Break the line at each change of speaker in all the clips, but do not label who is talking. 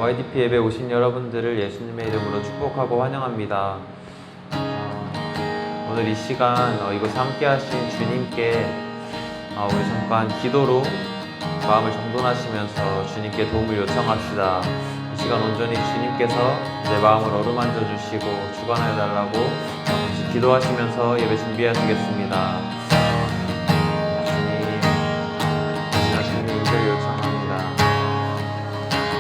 YDP 예배 오신 여러분들을 예수님의 이름으로 축복하고 환영합니다. 오늘 이 시간 이곳에 함께 하신 주님께 우리 잠깐 기도로 마음을 정돈하시면서 주님께 도움을 요청합시다. 이 시간 온전히 주님께서 내 마음을 어루만져 주시고 주관하여 달라고 같이 기도하시면서 예배 준비하시겠습니다. 주님 인도를 요청합니다.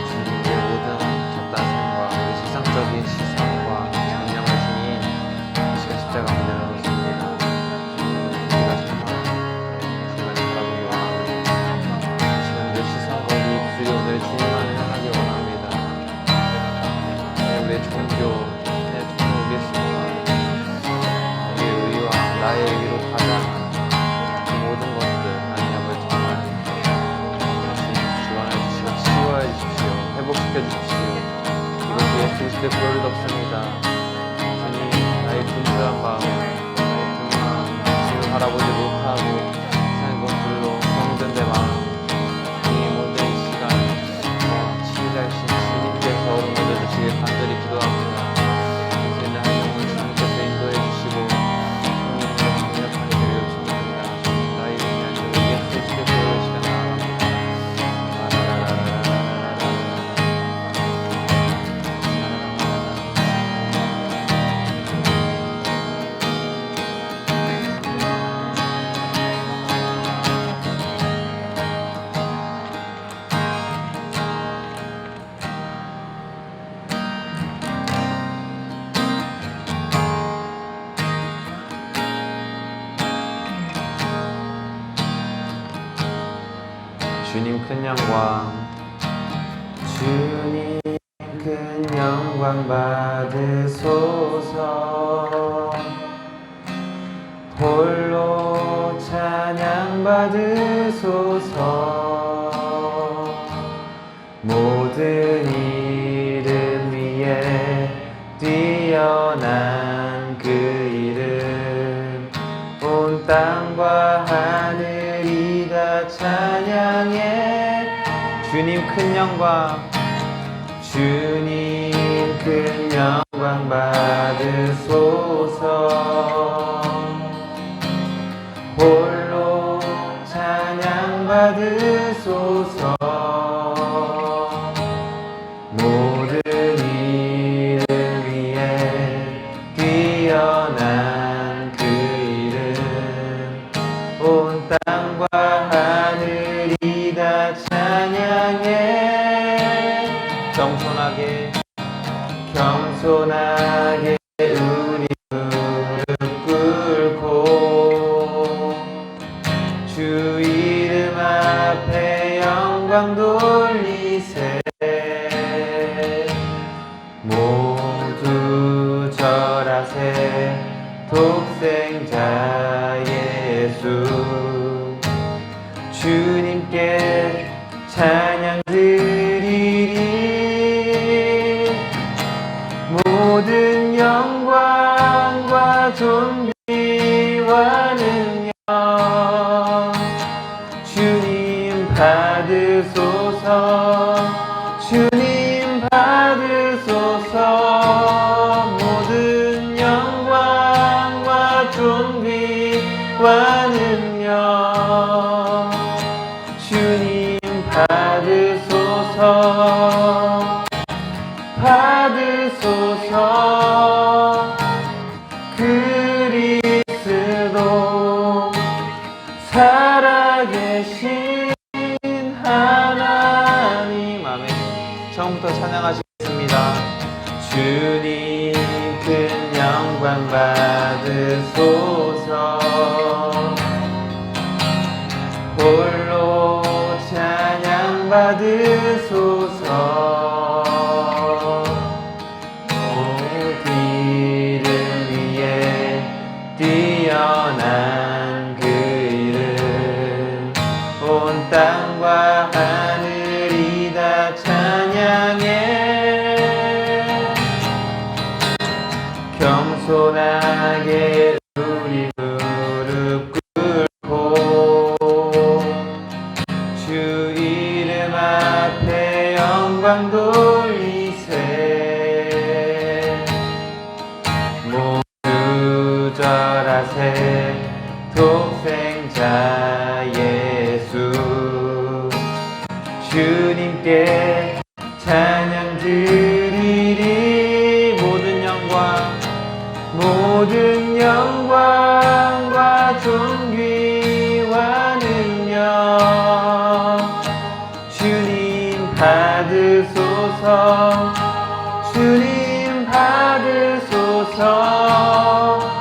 주님의 모든 잡다심과 우리 세상적인 시선과 정령을 주님 이 시간 십자가 앞에 내려놓습니다. 우리가 정말 주님을 바라보기 원합니다. 이 시간 내 시선과 우리 입술이 오늘 주님만을 향하기 원합니다. 우리의 종교, 내 우리의 습관, 우리의 의와 나의 의로 가장 그 모든 것들 아니함을 정말 주관해 주시고 치유하여 주십시오. 회복시켜 주십시오. 이것이 예수 그리스도의 보혈을 덮습니다. 주님, 나의 분주한 마음, 나의 분주한 주님을 바라보지 못하고 세상의 것들로 병든 내 마음, 이 모든 시간 치유자이신 주님께서 어루만져 주시길 간절히 기도합니다. 예수님의 하나님을 주님께서 인도해 주시고 주님의 강력한 일을 요청합니다. 나의 이름이 아니라 예수 그리스도의 보혈을 시간 나아갑니다. 주님 큰 영광, 주님 큰 영광 받으소서. 홀로 찬양 받으소서. 모든 이름 위에 뛰어난 그 이름, 온 땅과 하늘이 다 찬양해. 주님 큰 영광, 주님 큰 영광 받으소서. 홀로 찬양 받으소서. 모든 이름 위에 뛰어난 그 이름, 온 땅과 하늘이 다 찬양해. 겸손하게 우리 무릎 꿇고 주 이름 앞에 영광 돌리세. 모두 절하세. 독생자 예수, 주님께 찬양 드리리. 모든 영광과 존귀와 능력 주님 받으소서. 주님 받으소서. 모든 영광과 존귀와 능력 주님 받으소서. 받으소서. 그리스도 살아계신 하나님. 아멘. 처음부터 찬양하시겠습니다. 주님 큰 영광 받으소서. 홀로 찬양 받으소서. 뛰어난 그 이름, 온 땅과 하늘이 다 찬양해. 겸손하게 우리 무릎 꿇고 주 이름 앞에 영광 영광 돌리세. 모두 절하세. 독생자 예수 주님께 찬양 드리리. 모든 영광과 존귀와 능력 주님 받으소서. 주님 받으소서.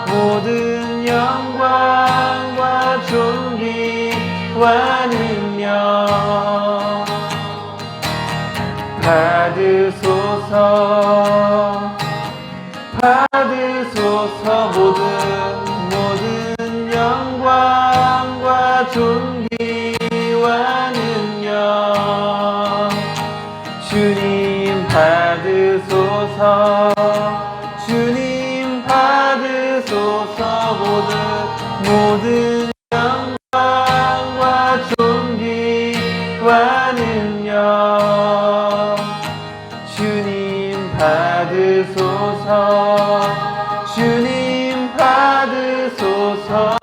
모든 영광과 존귀와 능력 받으소서. 받으소서. 모든 영광과 존귀와 능력 주님 받으소서. 주님 받으소서. 모든 영광과 존귀와 능력 주님 받으소서. 주님 받으소서.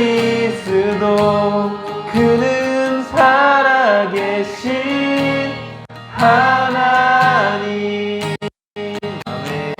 그리스도 그는 살아계신 하나님. 아멘.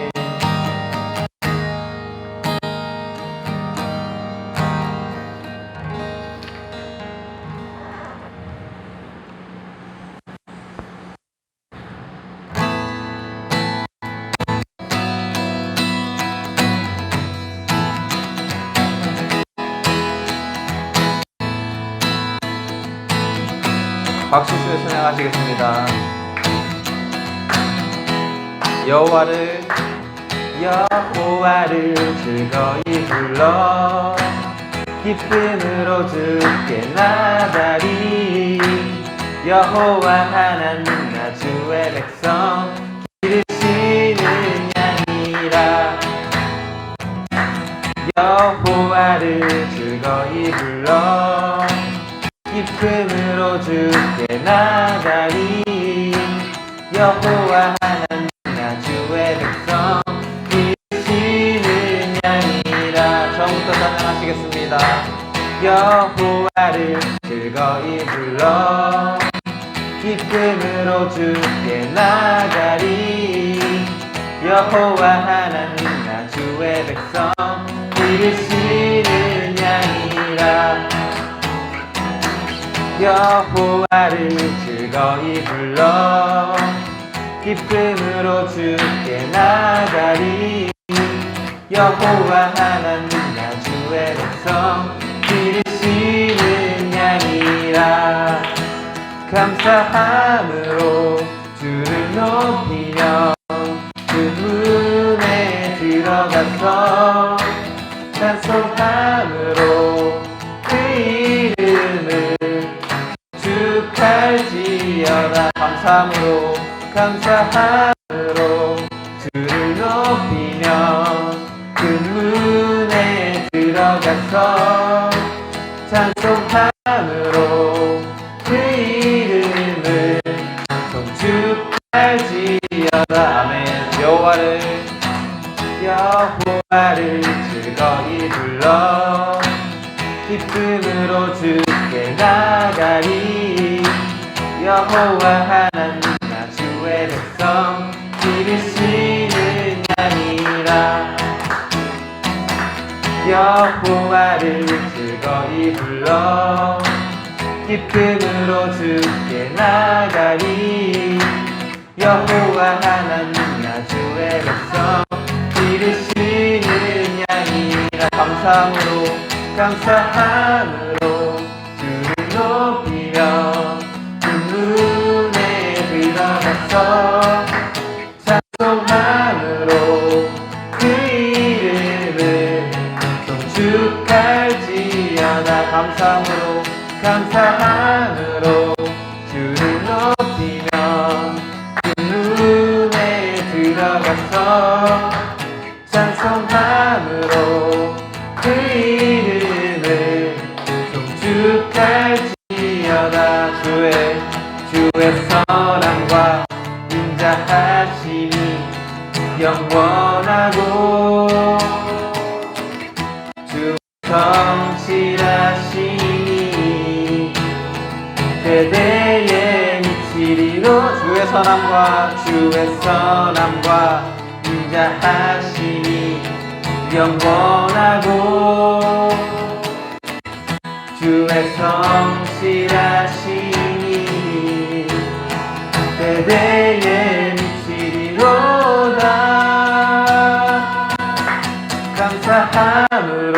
박수치며 찬양하시겠습니다. 여호와를 즐거이 불러 기쁨으로 주께 나가리. 여호와 하나님 나 주의 백성 기르시는 양이라. 여호와를 즐거이 불러 기쁨으로 주께 나가리. 여호와 하나님 나 주의 백성 기르시는 양이라. 처음부터 찬양하시겠습니다. 여호와를 즐거이 불러 기쁨으로 주께 나가리. 여호와 하나님 나 주의 백성 기르시는 양이라. 여호와를 즐거이 불러 기쁨으로 주께 나가리. 여호와 하나님 나 주의 백성 기르시는 양이라. 감사함으로 주를 높이며 그 문에 들어가서 찬송함으로 그 이름을 축할지어다. 감사함으로 주를 높이며 그 문에 들어가서 찬송함으로 그 이름을 송축할지어다. 아멘. 여호와를 즐거이 불러 기쁨으로 주께 나가리. 여호와 하나님 나 주의 백성 기르시는 양이라. 여호와를 즐거이 불러 기쁨으로 주께 나가리. 여호와 하나님 나 주의 백성 기르시는 양이라. 감사함으로 주를 높이며 그 문에 들어가서 찬송함으로 그 이름을 송축할지어다. 감사함으로 주를 높이며 그 문에 들어가서 찬송함으로 그 이름을 송축할지어다. 주의 선함과 인자하심이 영원하고 주 성실하심이 대대에 미치리로 주의 선함과 인자하심이 영원하고 주의 성실하심이 대대에 미치리로다. 감사함으로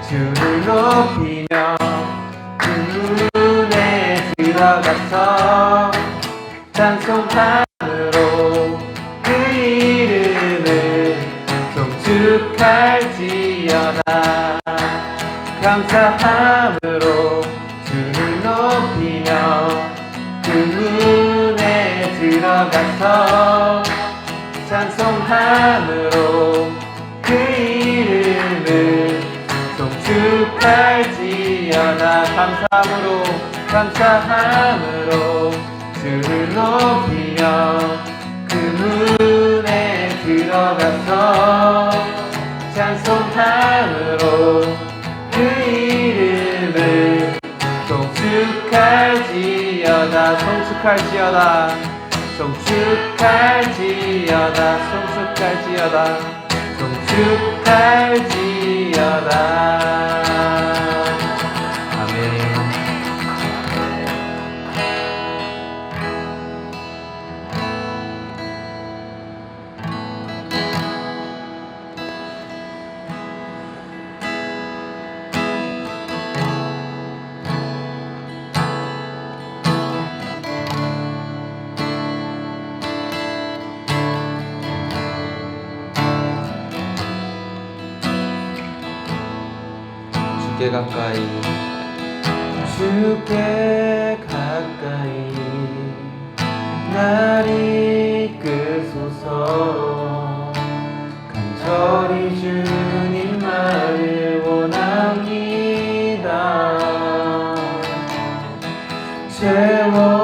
주를 높이며 그 문에 들어가서 찬송함으로 그 이름을 송축할지어다. 감사함으로 주를 높이며 그 문에 들어가서 찬송함으로 그 이름을 송축할지어다. 감사함으로 주를 높이며 그 문에 들어가서 찬송함으로 그 이름을 송축할지어다. 아멘. 주께 가까이 날 이끄소서. 간절히 주님만을 원합니다. 채워주소서.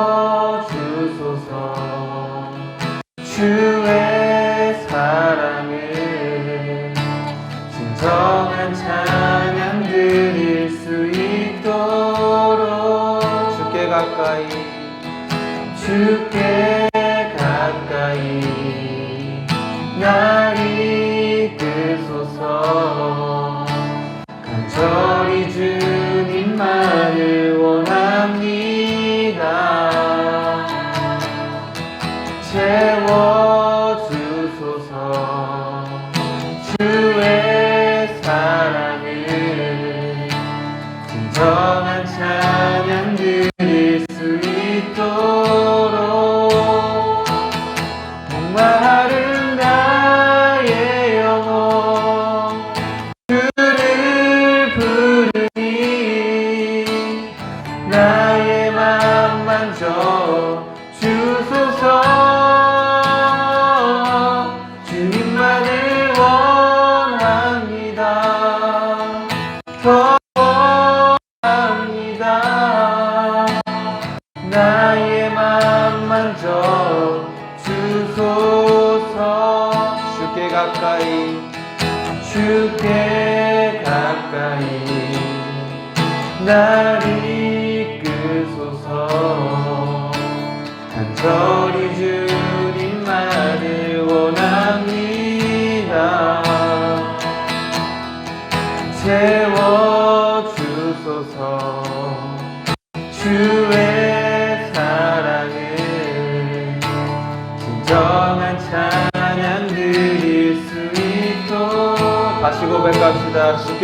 주의 사랑을 진정한 찬양 드릴 수 있도록 주께 가까이 날 이끄소서. 간절히 주님만을 원합니다. 채워주소서. 주의 사랑을 진정한 찬양 드릴 수 있도록 목마른 나의 영혼 주를 부르니 나의 맘 만져 주소서. 주님만을 원합니다. 더 원합니다. 나의 맘 만져 주소서. 주께 가까이 날 이끄소서. 간절히 주님만을 원합니다. 채워주소서. 주의 사랑을 진정한 찬양 드릴 수 있도록 다시 고백합시다. 주께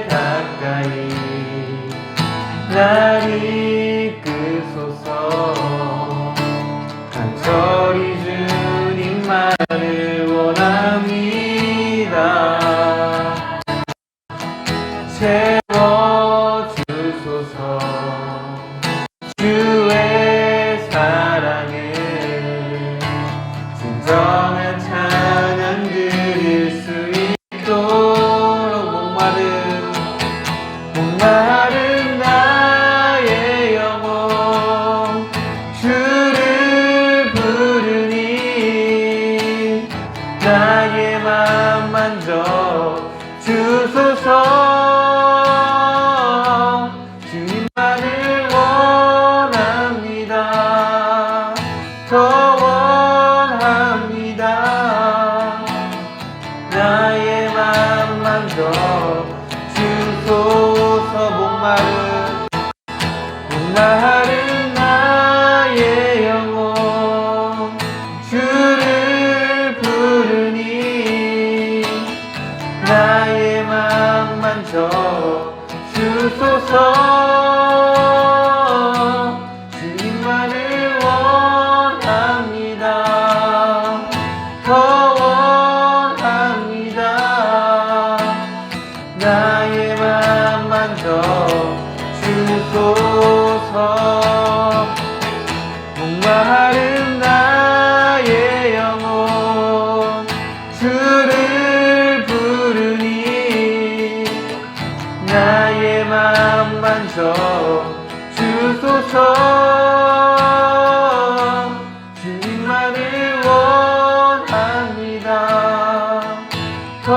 가까이 날 이끄소서. 간절히 주님만을 원합니다. 채워주소서. 주의 사랑을 진정한 찬양 드릴 수 있도록 목마른 나 목마른 나의 영혼 주를 부르니 나의 맘 만져 주소서. 주님만을 원합니다. 더 원합니다. 나의 맘 만져 주소서. 목마른 나의 영혼 주를 부르니 나의 맘 만져 주소서. 주님만을 원합니다. 더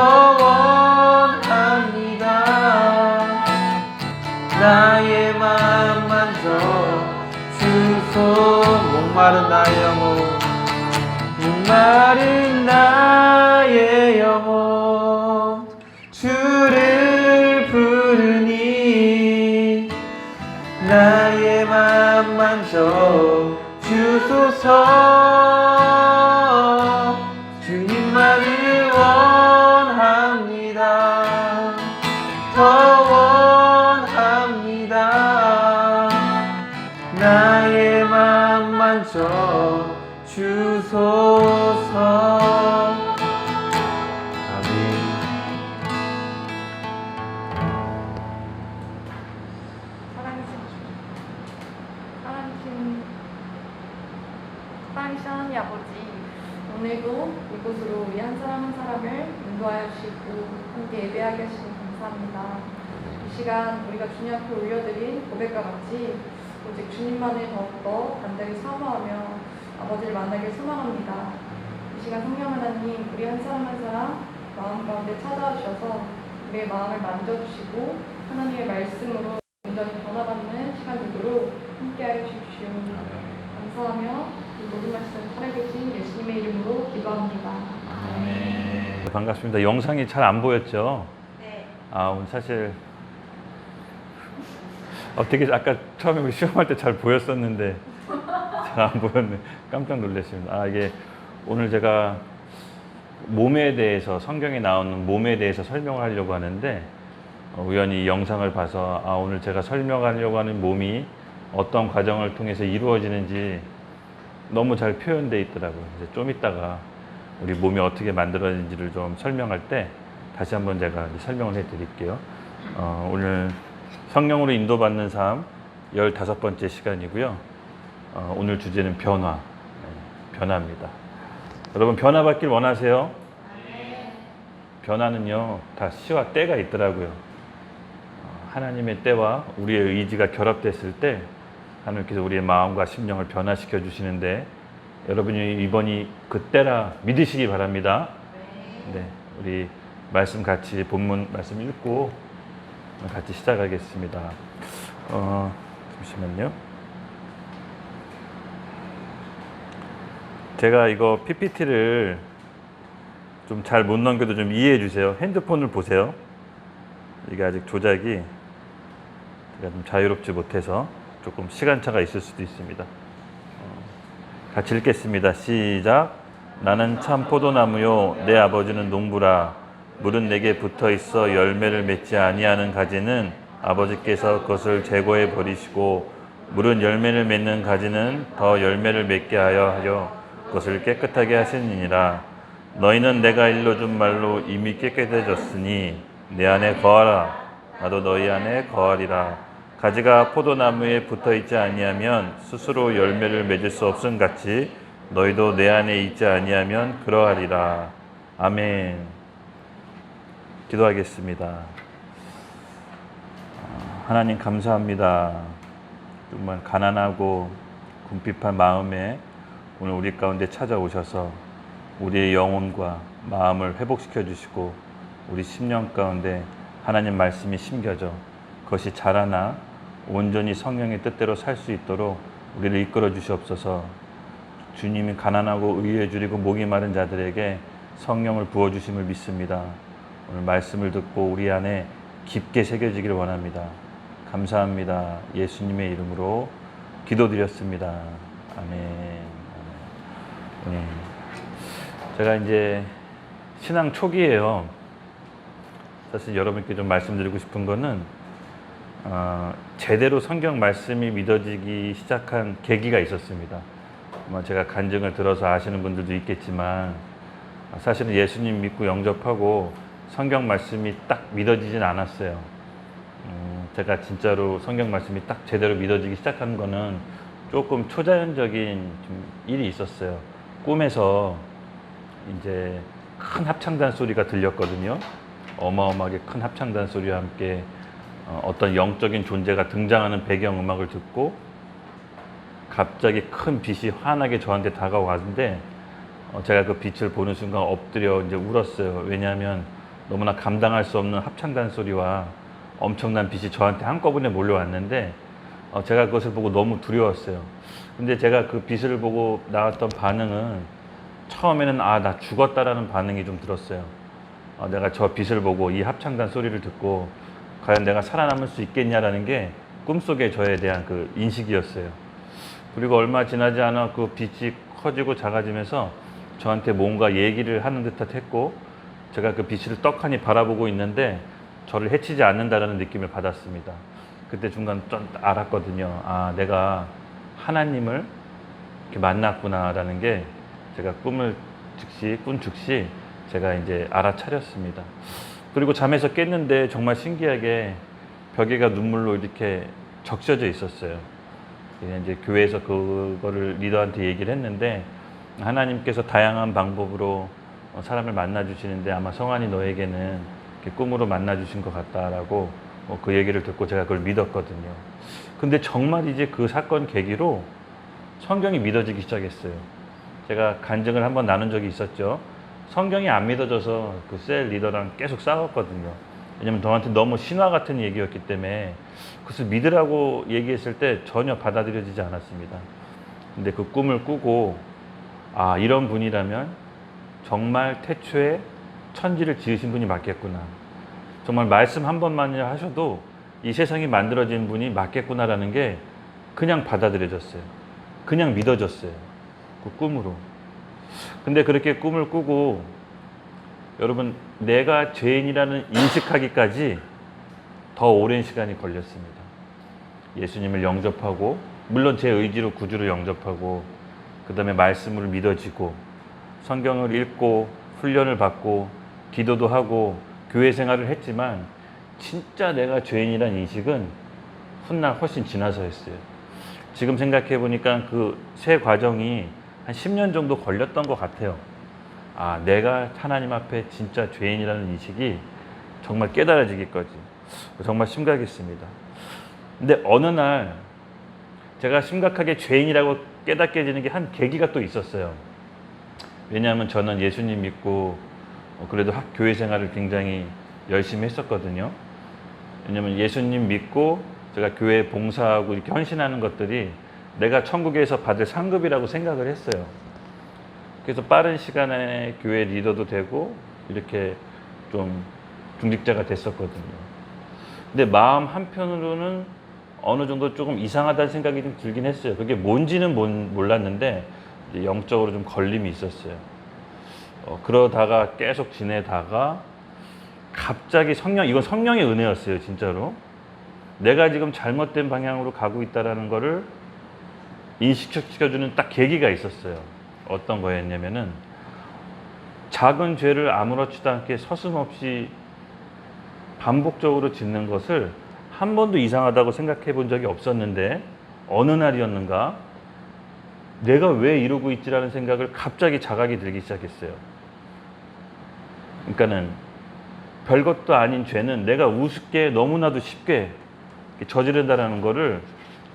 원합니다. 나의 맘 만져 주소. 목마른 나의 영혼 목마른 나의 영혼 주를 부르니 나의 맘 만져 주소서. 주님만을 원합니다. 더 원합니다. 나의 맘 만져 주소서. 아멘.
사랑하신 하나님 아버지, 오늘도 이곳으로 우리 한 사람 한 사람을 인도하여 주시고 함께 예배하게 하시니 감사합니다. 이 시간 우리가 주님 앞에 올려드린 고백과 같이 오직 주님만을 더욱더 간절히 사모하며 아버지를 만나길 소망합니다. 이 시간 성령 하나님, 우리 한 사람 한 사람 마음 가운데 찾아와 주셔서 우리의 마음을 만져주시고 하나님의 말씀으로 온전히 변화받는 시간 되도록 함께하여 주십시오. 감사하며 이 모든 말씀 살아계신 예수님의 이름으로 기도합니다. 아멘.
반갑습니다. 영상이 잘 안 보였죠?
네.
오늘 사실 되게 아까 처음에 우리 시험할 때 잘 보였었는데 잘 안 보였네. 깜짝 놀랐습니다. 이게 오늘 제가 몸에 대해서, 성경에 나오는 몸에 대해서 설명을 하려고 하는데 우연히 이 영상을 봐서 오늘 제가 설명하려고 하는 몸이 어떤 과정을 통해서 이루어지는지 너무 잘 표현되어 있더라고요. 이제 좀 이따가 우리 몸이 어떻게 만들어지는지를 좀 설명할 때 다시 한번 제가 설명을 해 드릴게요. 오늘 성령으로 인도받는 삶 15번째 시간이고요. 오늘 주제는 변화, 변화입니다. 여러분 변화받길 원하세요? 변화는요 다 시와 때가 있더라고요. 하나님의 때와 우리의 의지가 결합됐을 때 하나님께서 우리의 마음과 심령을 변화시켜 주시는데 여러분이 이번이 그 때라 믿으시기 바랍니다. 네, 우리 말씀 같이 본문 말씀 읽고 같이 시작하겠습니다. 잠시만요. 제가 이거 PPT를 좀 잘 못 넘겨도 좀 이해해 주세요. 핸드폰을 보세요. 이게 아직 조작이 제가 좀 자유롭지 못해서 조금 시간차가 있을 수도 있습니다. 같이 읽겠습니다. 시작. 나는 참 포도나무요 내 아버지는 농부라. 물은 내게 붙어 있어 열매를 맺지 아니하는 가지는 아버지께서 그것을 제거해 버리시고 물은 열매를 맺는 가지는 더 열매를 맺게 하여 그것을 깨끗하게 하시느니라. 너희는 내가 일러준 말로 이미 깨끗해졌으니 내 안에 거하라. 나도 너희 안에 거하리라. 가지가 포도나무에 붙어 있지 아니하면 스스로 열매를 맺을 수 없음 같이 너희도 내 안에 있지 아니하면 그러하리라. 아멘. 기도하겠습니다. 하나님 감사합니다. 정말 가난하고 궁핍한 마음에 오늘 우리 가운데 찾아오셔서 우리의 영혼과 마음을 회복시켜 주시고 우리 심령 가운데 하나님 말씀이 심겨져 그것이 자라나 온전히 성령의 뜻대로 살 수 있도록 우리를 이끌어 주시옵소서. 주님이 가난하고 의에 줄이고 목이 마른 자들에게 성령을 부어주심을 믿습니다. 오늘 말씀을 듣고 우리 안에 깊게 새겨지기를 원합니다. 감사합니다. 예수님의 이름으로 기도드렸습니다. 아멘. 아멘. 제가 이제 신앙 초기예요. 사실 여러분께 좀 말씀드리고 싶은 거는 제대로 성경 말씀이 믿어지기 시작한 계기가 있었습니다. 아마 제가 간증을 들어서 아시는 분들도 있겠지만 사실은 예수님 믿고 영접하고 성경 말씀이 딱 믿어지진 않았어요. 제가 진짜로 성경 말씀이 딱 제대로 믿어지기 시작한 거는 조금 초자연적인 좀 일이 있었어요. 꿈에서 이제 큰 합창단 소리가 들렸거든요. 어마어마하게 큰 합창단 소리와 함께 어떤 영적인 존재가 등장하는 배경음악을 듣고 갑자기 큰 빛이 환하게 저한테 다가왔는데 제가 그 빛을 보는 순간 엎드려 이제 울었어요. 왜냐하면 너무나 감당할 수 없는 합창단 소리와 엄청난 빛이 저한테 한꺼번에 몰려왔는데 제가 그것을 보고 너무 두려웠어요. 근데 제가 그 빛을 보고 나왔던 반응은 처음에는 나 죽었다라는 반응이 좀 들었어요. 내가 저 빛을 보고 이 합창단 소리를 듣고 과연 내가 살아남을 수 있겠냐라는 게 꿈속에 저에 대한 그 인식이었어요. 그리고 얼마 지나지 않아 그 빛이 커지고 작아지면서 저한테 뭔가 얘기를 하는 듯 했고 제가 그 빛을 떡하니 바라보고 있는데 저를 해치지 않는다라는 느낌을 받았습니다. 그때 중간 좀 알았거든요. 내가 하나님을 이렇게 만났구나라는 게 제가 꾼 즉시 제가 이제 알아차렸습니다. 그리고 잠에서 깼는데 정말 신기하게 벽에가 눈물로 이렇게 적셔져 있었어요. 이제 교회에서 그거를 리더한테 얘기를 했는데 하나님께서 다양한 방법으로 사람을 만나 주시는데 아마 성환이 너에게는 이렇게 꿈으로 만나 주신 것 같다라고 그 얘기를 듣고 제가 그걸 믿었거든요. 근데 정말 이제 그 사건 계기로 성경이 믿어지기 시작했어요. 제가 간증을 한번 나눈 적이 있었죠. 성경이 안 믿어져서 그 셀 리더랑 계속 싸웠거든요. 왜냐면 저한테 너무 신화 같은 얘기였기 때문에 그것을 믿으라고 얘기했을 때 전혀 받아들여지지 않았습니다. 근데 그 꿈을 꾸고 이런 분이라면 정말 태초에 천지를 지으신 분이 맞겠구나. 정말 말씀 한 번만 하셔도 이 세상이 만들어진 분이 맞겠구나라는 게 그냥 받아들여졌어요. 그냥 믿어졌어요. 그 꿈으로. 근데 그렇게 꿈을 꾸고 여러분 내가 죄인이라는 인식하기까지 더 오랜 시간이 걸렸습니다. 예수님을 영접하고 물론 제 의지로 구주로 영접하고 그 다음에 말씀을 믿어지고 성경을 읽고 훈련을 받고 기도도 하고 교회 생활을 했지만 진짜 내가 죄인이라는 인식은 훗날 훨씬 지나서 했어요. 지금 생각해 보니까 그 세 과정이 한 10년 정도 걸렸던 것 같아요. 내가 하나님 앞에 진짜 죄인이라는 인식이 정말 깨달아지기까지 정말 심각했습니다. 근데 어느 날 제가 심각하게 죄인이라고 깨닫게 되는 게 한 계기가 또 있었어요. 왜냐하면 저는 예수님 믿고 그래도 교회 생활을 굉장히 열심히 했었거든요. 왜냐하면 예수님 믿고 제가 교회에 봉사하고 이렇게 헌신하는 것들이 내가 천국에서 받을 상급이라고 생각을 했어요. 그래서 빠른 시간에 교회 리더도 되고 이렇게 좀 중직자가 됐었거든요. 근데 마음 한편으로는 어느 정도 조금 이상하다는 생각이 좀 들긴 했어요. 그게 뭔지는 몰랐는데 이제 영적으로 좀 걸림이 있었어요. 그러다가 계속 지내다가 갑자기 이건 성령의 은혜였어요. 진짜로. 내가 지금 잘못된 방향으로 가고 있다는 거를 인식시켜주는 딱 계기가 있었어요. 어떤 거였냐면은 작은 죄를 아무렇지도 않게 서슴없이 반복적으로 짓는 것을 한 번도 이상하다고 생각해 본 적이 없었는데 어느 날이었는가 내가 왜 이러고 있지라는 생각을 갑자기 자각이 들기 시작했어요. 그러니까는 별것도 아닌 죄는 내가 우습게 너무나도 쉽게 저지른다라는 거를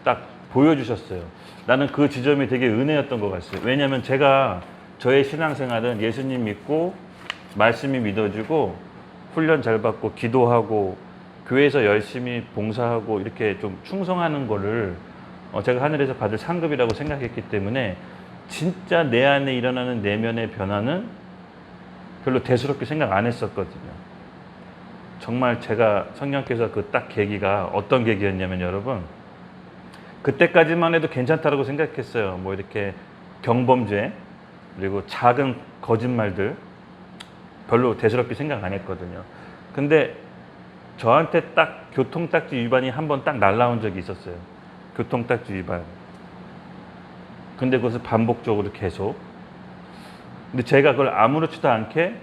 딱 보여주셨어요. 나는 그 지점이 되게 은혜였던 것 같아요. 왜냐하면 제가 저의 신앙생활은 예수님 믿고 말씀이 믿어지고 훈련 잘 받고 기도하고 교회에서 열심히 봉사하고 이렇게 좀 충성하는 거를 제가 하늘에서 받을 상급이라고 생각했기 때문에 진짜 내 안에 일어나는 내면의 변화는 별로 대수롭게 생각 안 했었거든요. 정말 제가 성령께서 그 딱 계기가 어떤 계기였냐면 여러분, 그때까지만 해도 괜찮다라고 생각했어요. 뭐 이렇게 경범죄 그리고 작은 거짓말들 별로 대수롭게 생각 안 했거든요. 근데 저한테 딱 교통딱지 위반이 한 번 딱 날라온 적이 있었어요. 교통딱지 위반. 근데 그것을 반복적으로 계속. 근데 제가 그걸 아무렇지도 않게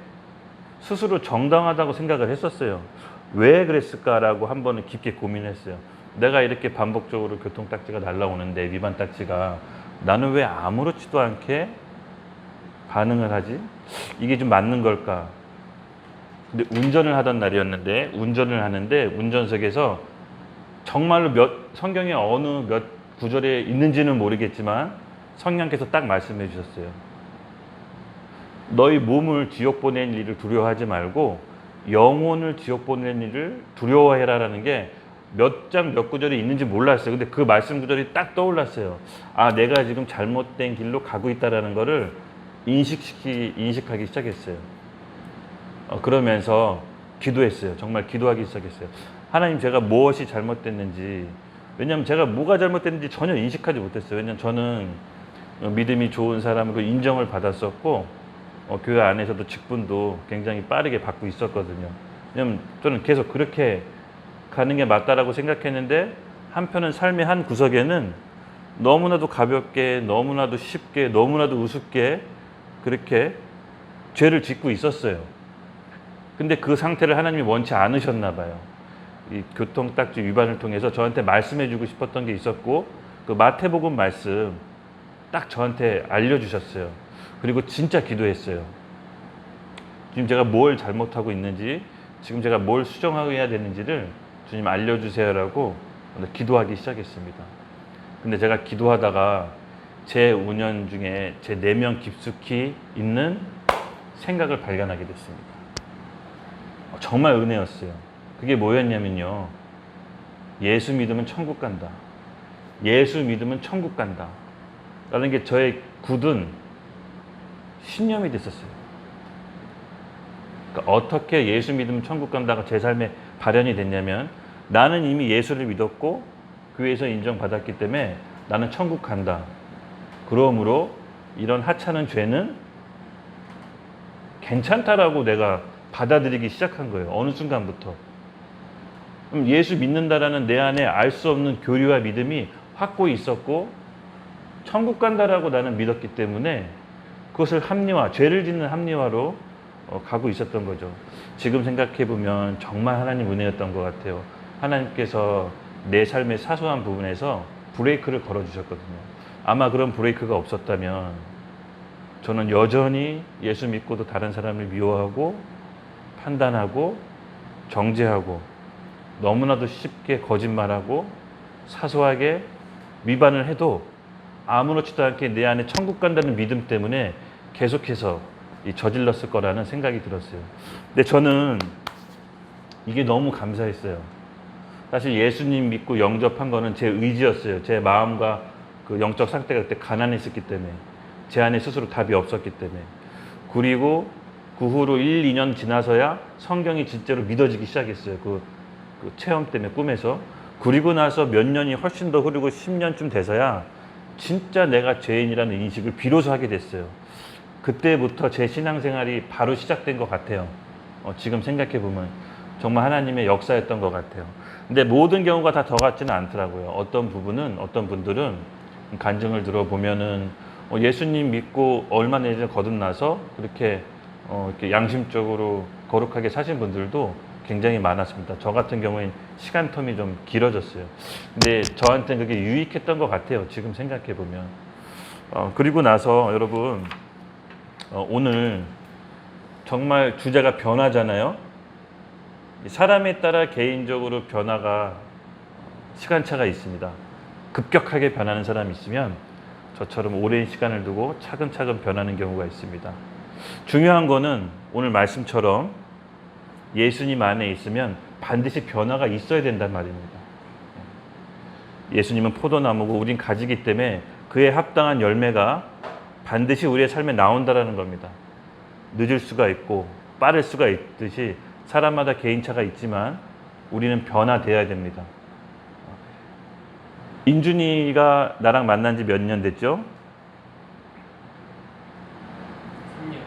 스스로 정당하다고 생각을 했었어요. 왜 그랬을까라고 한 번은 깊게 고민했어요. 내가 이렇게 반복적으로 교통딱지가 날라오는데, 위반 딱지가, 나는 왜 아무렇지도 않게 반응을 하지? 이게 좀 맞는 걸까? 근데 운전을 하던 날이었는데, 운전을 하는데 운전석에서 정말로 성경에 어느 몇 구절에 있는지는 모르겠지만 성령께서 딱 말씀해 주셨어요. 너희 몸을 지옥 보낸 일을 두려워하지 말고 영혼을 지옥 보낸 일을 두려워해라라는 게 몇 장 몇 구절이 있는지 몰랐어요. 근데 그 말씀 구절이 딱 떠올랐어요. 아, 내가 지금 잘못된 길로 가고 있다라는 거를 인식하기 시작했어요. 그러면서 기도했어요. 정말 기도하기 시작했어요. 하나님, 제가 무엇이 잘못됐는지, 왜냐하면 제가 뭐가 잘못됐는지 전혀 인식하지 못했어요. 왜냐하면 저는 믿음이 좋은 사람으로 인정을 받았었고 교회 안에서도 직분도 굉장히 빠르게 받고 있었거든요. 왜냐하면 저는 계속 그렇게 가는 게 맞다라고 생각했는데, 한편은 삶의 한 구석에는 너무나도 가볍게, 너무나도 쉽게, 너무나도 우습게 그렇게 죄를 짓고 있었어요. 근데 그 상태를 하나님이 원치 않으셨나 봐요. 이 교통딱지 위반을 통해서 저한테 말씀해 주고 싶었던 게 있었고, 그 마태복음 말씀 딱 저한테 알려주셨어요. 그리고 진짜 기도했어요. 지금 제가 뭘 잘못하고 있는지, 지금 제가 뭘 수정해야 되는지를 주님 알려주세요라고 기도하기 시작했습니다. 근데 제가 기도하다가 제 운연 중에 제 내면 깊숙이 있는 생각을 발견하게 됐습니다. 정말 은혜였어요. 그게 뭐였냐면요, 예수 믿으면 천국 간다. 예수 믿으면 천국 간다. 라는 게 저의 굳은 신념이 됐었어요. 그러니까 어떻게 예수 믿으면 천국 간다가 제 삶에 발현이 됐냐면, 나는 이미 예수를 믿었고 교회에서 인정받았기 때문에 나는 천국 간다. 그러므로 이런 하찮은 죄는 괜찮다라고 내가 받아들이기 시작한 거예요. 어느 순간부터. 그럼 예수 믿는다라는 내 안에 알 수 없는 교리와 믿음이 확고히 있었고, 천국 간다라고 나는 믿었기 때문에 그것을 죄를 짓는 합리화로 가고 있었던 거죠. 지금 생각해보면 정말 하나님 은혜였던 것 같아요. 하나님께서 내 삶의 사소한 부분에서 브레이크를 걸어주셨거든요. 아마 그런 브레이크가 없었다면 저는 여전히 예수 믿고도 다른 사람을 미워하고 판단하고 정죄하고 너무나도 쉽게 거짓말하고 사소하게 위반을 해도 아무렇지도 않게 내 안에 천국 간다는 믿음 때문에 계속해서 저질렀을 거라는 생각이 들었어요. 근데 저는 이게 너무 감사했어요. 사실 예수님 믿고 영접한 거는 제 의지였어요. 제 마음과 그 영적 상태가 그때 가난했었기 때문에, 제 안에 스스로 답이 없었기 때문에. 그리고 그 후로 1, 2년 지나서야 성경이 진짜로 믿어지기 시작했어요. 그 체험 때문에 꿈에서. 그리고 나서 몇 년이 훨씬 더 흐르고 10년쯤 돼서야 진짜 내가 죄인이라는 인식을 비로소 하게 됐어요. 그때부터 제 신앙생활이 바로 시작된 것 같아요. 지금 생각해보면 정말 하나님의 역사였던 것 같아요. 근데 모든 경우가 다 더 같지는 않더라고요. 어떤 분들은 간증을 들어보면은 예수님 믿고 얼마 내지 거듭나서 그렇게 이렇게 양심적으로 거룩하게 사신 분들도 굉장히 많았습니다. 저 같은 경우엔 시간 텀이 좀 길어졌어요. 근데 저한테는 그게 유익했던 것 같아요. 지금 생각해보면. 그리고 나서 여러분, 오늘 정말 주제가 변화잖아요. 사람에 따라 개인적으로 변화가 시간차가 있습니다. 급격하게 변하는 사람이 있으면 저처럼 오랜 시간을 두고 차근차근 변하는 경우가 있습니다. 중요한 거는 오늘 말씀처럼 예수님 안에 있으면 반드시 변화가 있어야 된단 말입니다. 예수님은 포도나무고 우린 가지기 때문에 그에 합당한 열매가 반드시 우리의 삶에 나온다라는 겁니다. 늦을 수가 있고 빠를 수가 있듯이 사람마다 개인차가 있지만 우리는 변화되어야 됩니다. 인준이가 나랑 만난 지 몇 년 됐죠?
3년.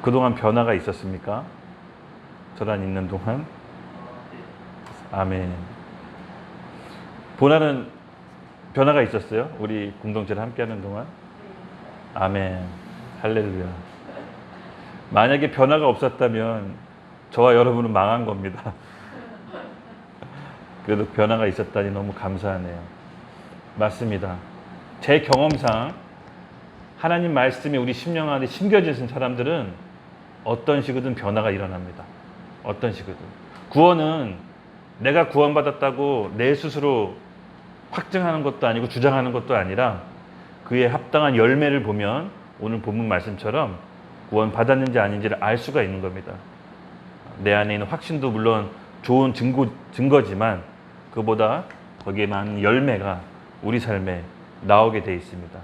그동안 변화가 있었습니까? 저랑 있는 동안? 아멘. 보나는 변화가 있었어요? 우리 공동체를 함께하는 동안? 아멘. 할렐루야. 만약에 변화가 없었다면 저와 여러분은 망한 겁니다. 그래도 변화가 있었다니 너무 감사하네요. 맞습니다. 제 경험상 하나님 말씀이 우리 심령 안에 심겨진 사람들은 어떤 식으로든 변화가 일어납니다. 어떤 식으로든. 구원은 내가 구원받았다고 내 스스로 확증하는 것도 아니고 주장하는 것도 아니라 그에 합당한 열매를 보면 오늘 본문 말씀처럼 구원 받았는지 아닌지를 알 수가 있는 겁니다. 내 안에 있는 확신도 물론 좋은 증거지만 그보다 거기에 많은 열매가 우리 삶에 나오게 돼 있습니다.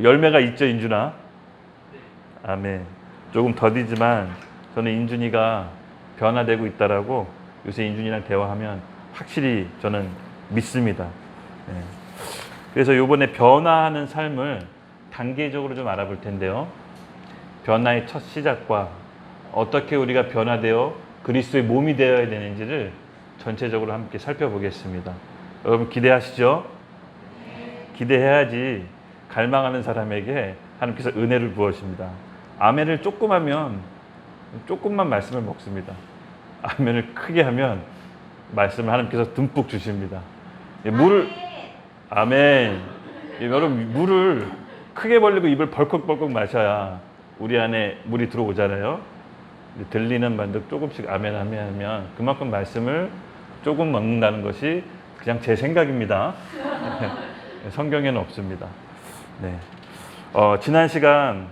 열매가 있죠, 인준아? 아멘. 조금 더디지만 저는 인준이가 변화되고 있다라고 요새 인준이랑 대화하면 확실히 저는 믿습니다. 네. 그래서 이번에 변화하는 삶을 단계적으로 좀 알아볼 텐데요. 변화의 첫 시작과 어떻게 우리가 변화되어 그리스도의 몸이 되어야 되는지를 전체적으로 함께 살펴보겠습니다. 여러분 기대하시죠? 기대해야지 갈망하는 사람에게 하나님께서 은혜를 부어주십니다. 아멘을 조금 하면 조금만 말씀을 먹습니다. 아멘을 크게 하면 말씀을 하나님께서 듬뿍 주십니다. 물을 아멘. 여러분 물을 크게 벌리고 입을 벌컥벌컥 마셔야 우리 안에 물이 들어오잖아요. 들리는 반듯 조금씩 아멘 하면 그만큼 말씀을 조금 먹는다는 것이 그냥 제 생각입니다. 성경에는 없습니다. 네. 지난 시간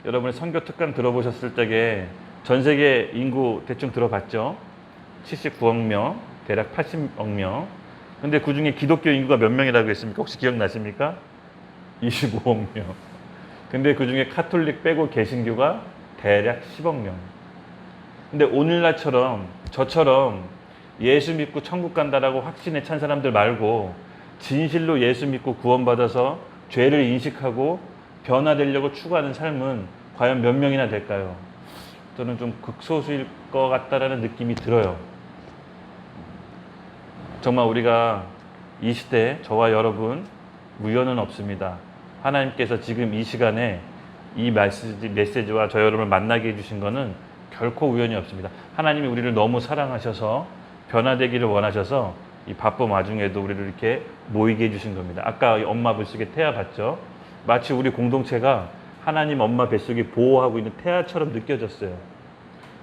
여러분의 선교 특강 들어보셨을 적에 전 세계 인구 대충 들어봤죠? 79억 명, 대략 80억 명. 근데 그 중에 기독교 인구가 몇 명이라고 했습니까? 혹시 기억나십니까? 25억 명. 근데 그 중에 카톨릭 빼고 개신교가 대략 10억 명. 근데 오늘날처럼 저처럼 예수 믿고 천국 간다라고 확신에 찬 사람들 말고 진실로 예수 믿고 구원받아서 죄를 인식하고 변화되려고 추구하는 삶은 과연 몇 명이나 될까요? 저는 좀 극소수일 것 같다라는 느낌이 들어요. 정말 우리가 이 시대에 저와 여러분 우연은 없습니다. 하나님께서 지금 이 시간에 이 메시지와 저 여러분을 만나게 해주신 것은 결코 우연이 없습니다. 하나님이 우리를 너무 사랑하셔서 변화되기를 원하셔서 이 바쁜 와중에도 우리를 이렇게 모이게 해주신 겁니다. 아까 엄마 뱃속에 태아 봤죠? 마치 우리 공동체가 하나님 엄마 뱃속에 보호하고 있는 태아처럼 느껴졌어요.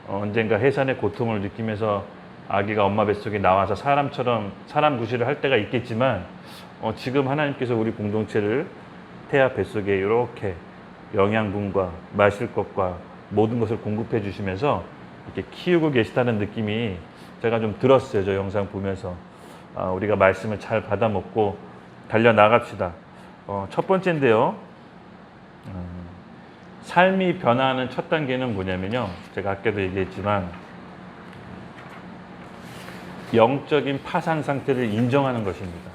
언젠가 해산의 고통을 느끼면서 아기가 엄마 뱃속에 나와서 사람처럼 사람 구실을 할 때가 있겠지만 지금 하나님께서 우리 공동체를 태아 뱃속에 이렇게 영양분과 마실 것과 모든 것을 공급해 주시면서 이렇게 키우고 계시다는 느낌이 제가 좀 들었어요. 저 영상 보면서. 우리가 말씀을 잘 받아 먹고 달려나갑시다. 첫 번째인데요. 삶이 변화하는 첫 단계는 뭐냐면요. 제가 아까도 얘기했지만 영적인 파산 상태를 인정하는 것입니다.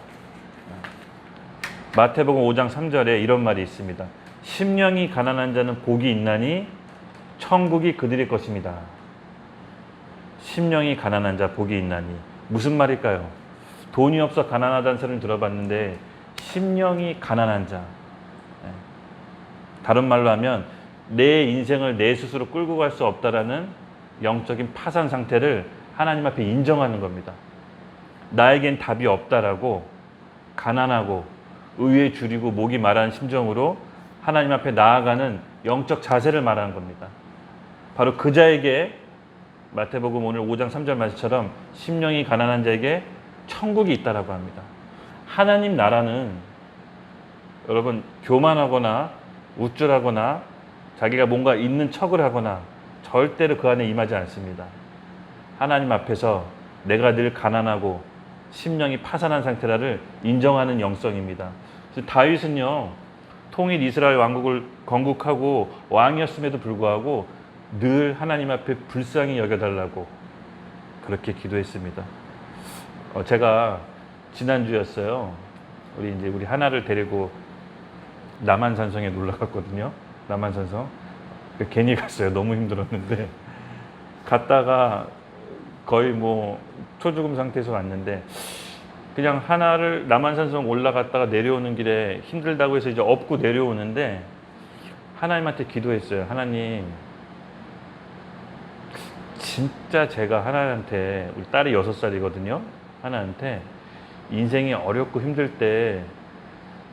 마태복음 5장 3절에 이런 말이 있습니다. 심령이 가난한 자는 복이 있나니 천국이 그들의 것입니다. 심령이 가난한 자 복이 있나니 무슨 말일까요? 돈이 없어 가난하다는 소리를 들어봤는데 심령이 가난한 자, 다른 말로 하면 내 인생을 내 스스로 끌고 갈 수 없다라는 영적인 파산 상태를 하나님 앞에 인정하는 겁니다. 나에겐 답이 없다라고 가난하고 의에 줄이고 목이 마른 심정으로 하나님 앞에 나아가는 영적 자세를 말하는 겁니다. 바로 그 자에게 마태복음 오늘 5장 3절 말씀처럼 심령이 가난한 자에게 천국이 있다라고 합니다. 하나님 나라는 여러분 교만하거나 우쭐하거나 자기가 뭔가 있는 척을 하거나 절대로 그 안에 임하지 않습니다. 하나님 앞에서 내가 늘 가난하고 심령이 파산한 상태라를 인정하는 영성입니다. 다윗은요 통일 이스라엘 왕국을 건국하고 왕이었음에도 불구하고 늘 하나님 앞에 불쌍히 여겨달라고 그렇게 기도했습니다. 제가 지난주였어요. 우리 하나를 데리고 남한산성에 놀러 갔거든요. 남한산성. 괜히 갔어요. 너무 힘들었는데. 갔다가 거의 뭐 초죽음 상태에서 왔는데 그냥 하나를 남한산성 올라갔다가 내려오는 길에 힘들다고 해서 이제 업고 내려오는데 하나님한테 기도했어요. 하나님, 진짜 제가 하나님한테, 우리 딸이 6살이거든요. 하나님한테 인생이 어렵고 힘들 때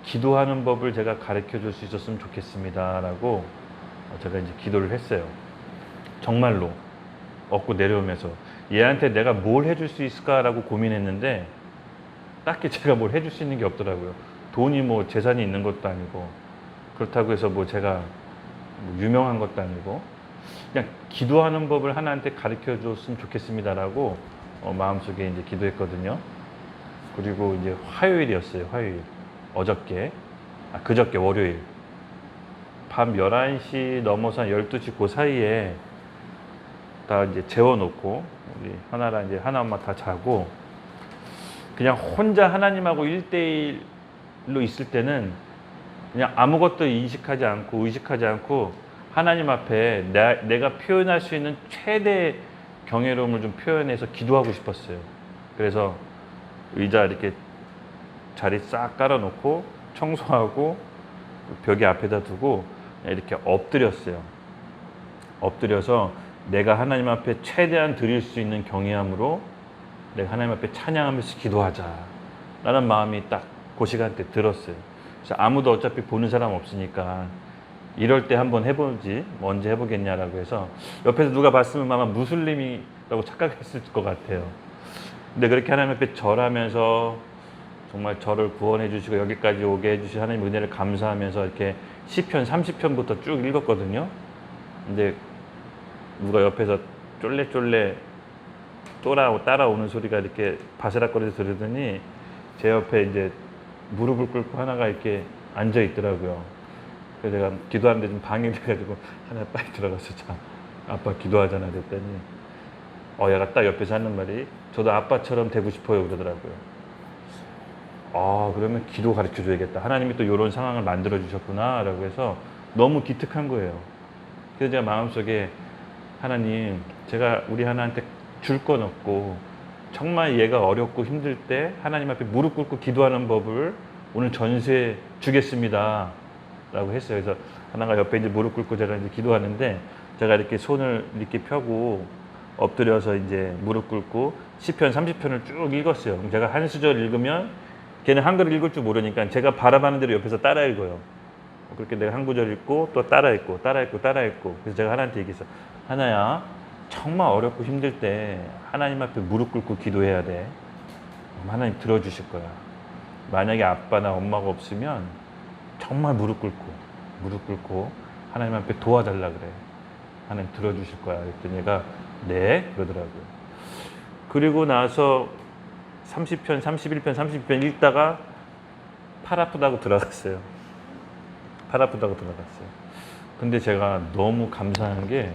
기도하는 법을 제가 가르쳐 줄 수 있었으면 좋겠습니다 라고 제가 이제 기도를 했어요. 정말로 업고 내려오면서 얘한테 내가 뭘 해줄 수 있을까라고 고민했는데 딱히 제가 뭘 해줄 수 있는 게 없더라고요. 돈이 뭐 재산이 있는 것도 아니고 그렇다고 해서 뭐 제가 뭐 유명한 것도 아니고 그냥 기도하는 법을 하나한테 가르쳐 줬으면 좋겠습니다라고 마음속에 이제 기도했거든요. 그리고 이제 화요일이었어요. 화요일. 그저께 월요일. 밤 11시 넘어서 12시 그 사이에 다 이제 재워놓고 우리 하나랑 이제 하나 엄마 다 자고 그냥 혼자 하나님하고 1대1로 있을 때는 그냥 아무것도 인식하지 않고 의식하지 않고 하나님 앞에 내가 표현할 수 있는 최대 경외로움을 좀 표현해서 기도하고 싶었어요. 그래서 의자 이렇게 자리 싹 깔아놓고 청소하고 벽에 앞에다 두고 이렇게 엎드렸어요. 엎드려서 내가 하나님 앞에 최대한 드릴 수 있는 경외함으로 내가 하나님 앞에 찬양하면서 기도하자 라는 마음이 딱 그 시간대 들었어요. 그래서 아무도 어차피 보는 사람 없으니까 이럴 때 한번 해보지 뭐 언제 해보겠냐라고 해서 옆에서 누가 봤으면 아마 무슬림이라고 착각했을 것 같아요. 근데 그렇게 하나님 앞에 절하면서 정말 저를 구원해 주시고 여기까지 오게 해주신 하나님 은혜를 감사하면서 이렇게 시편 30편부터 쭉 읽었거든요. 근데 누가 옆에서 쫄래쫄래 따라오는 소리가 이렇게 바스락거리서 들으더니 제 옆에 이제 무릎을 꿇고 하나가 이렇게 앉아 있더라고요. 그래서 제가 기도하는데 좀 방해돼가지고 하나 빨리 들어가서 자, 아빠 기도하잖아 그랬더니 얘가 딱 옆에서 하는 말이 저도 아빠처럼 되고 싶어요 그러더라고요. 그러면 기도 가르쳐 줘야겠다. 하나님이 또 이런 상황을 만들어 주셨구나 라고 해서 너무 기특한 거예요. 그래서 제가 마음속에 하나님, 제가 우리 하나한테 줄 건 없고 정말 얘가 어렵고 힘들 때 하나님 앞에 무릎 꿇고 기도하는 법을 오늘 전수해 주겠습니다 라고 했어요. 그래서 하나가 옆에 이제 무릎 꿇고 제가 이제 기도하는데 제가 이렇게 손을 이렇게 펴고 엎드려서 이제 무릎 꿇고 시편 30편을 쭉 읽었어요. 그럼 제가 한 수절 읽으면 걔는 한글을 읽을 줄 모르니까 제가 바라보는 대로 옆에서 따라 읽어요. 그렇게 내가 한 구절 읽고 또 따라 읽고 그래서 제가 하나한테 얘기했어요. 하나야, 정말 어렵고 힘들 때 하나님 앞에 무릎 꿇고 기도해야 돼. 하나님 들어주실 거야. 만약에 아빠나 엄마가 없으면 정말 무릎 꿇고 하나님 앞에 도와달라 그래. 하나님 들어주실 거야. 그랬더니 얘가 네 그러더라고요. 그리고 나서 30편, 31편, 30편 읽다가 팔 아프다고 들어갔어요. 근데 제가 너무 감사한 게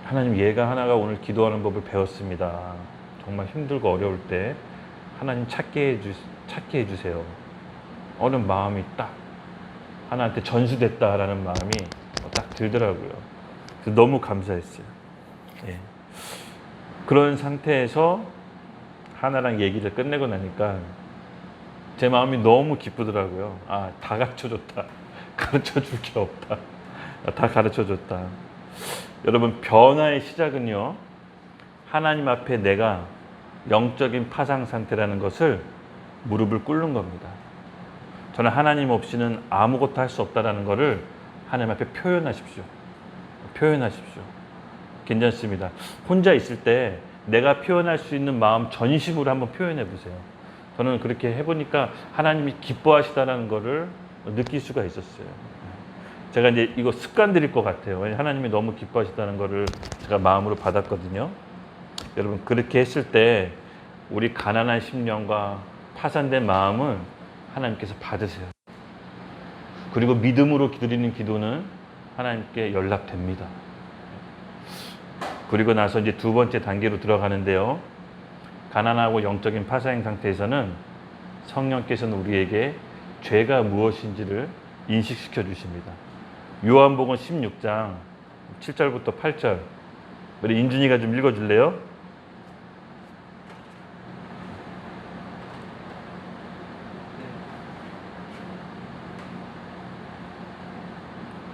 하나님, 얘가 하나가 오늘 기도하는 법을 배웠습니다. 정말 힘들고 어려울 때 하나님 찾게 해주세요. 어느 마음이 딱 하나한테 전수됐다라는 마음이 딱 들더라고요. 그래서 너무 감사했어요. 예. 그런 상태에서 하나랑 얘기를 끝내고 나니까 제 마음이 너무 기쁘더라고요. 다 가르쳐줬다. 가르쳐줄 게 없다. 다 가르쳐줬다. 여러분, 변화의 시작은요, 하나님 앞에 내가 영적인 파상 상태라는 것을 무릎을 꿇는 겁니다. 저는 하나님 없이는 아무것도 할 수 없다는 것을 하나님 앞에 표현하십시오. 괜찮습니다. 혼자 있을 때 내가 표현할 수 있는 마음 전심으로 한번 표현해 보세요. 저는 그렇게 해보니까 하나님이 기뻐하시다는 것을 느낄 수가 있었어요. 제가 이제 이거 습관들일 것 같아요. 하나님이 너무 기뻐하시다는 것을 제가 마음으로 받았거든요. 여러분, 그렇게 했을 때 우리 가난한 심령과 파산된 마음은 하나님께서 받으세요. 그리고 믿음으로 드리는 기도는 하나님께 연락됩니다. 그리고 나서 이제 두 번째 단계로 들어가는데요. 가난하고 영적인 파사행 상태에서는 성령께서는 우리에게 죄가 무엇인지를 인식시켜 주십니다. 요한복음 16장 7절부터 8절. 우리 인준이가 좀 읽어줄래요?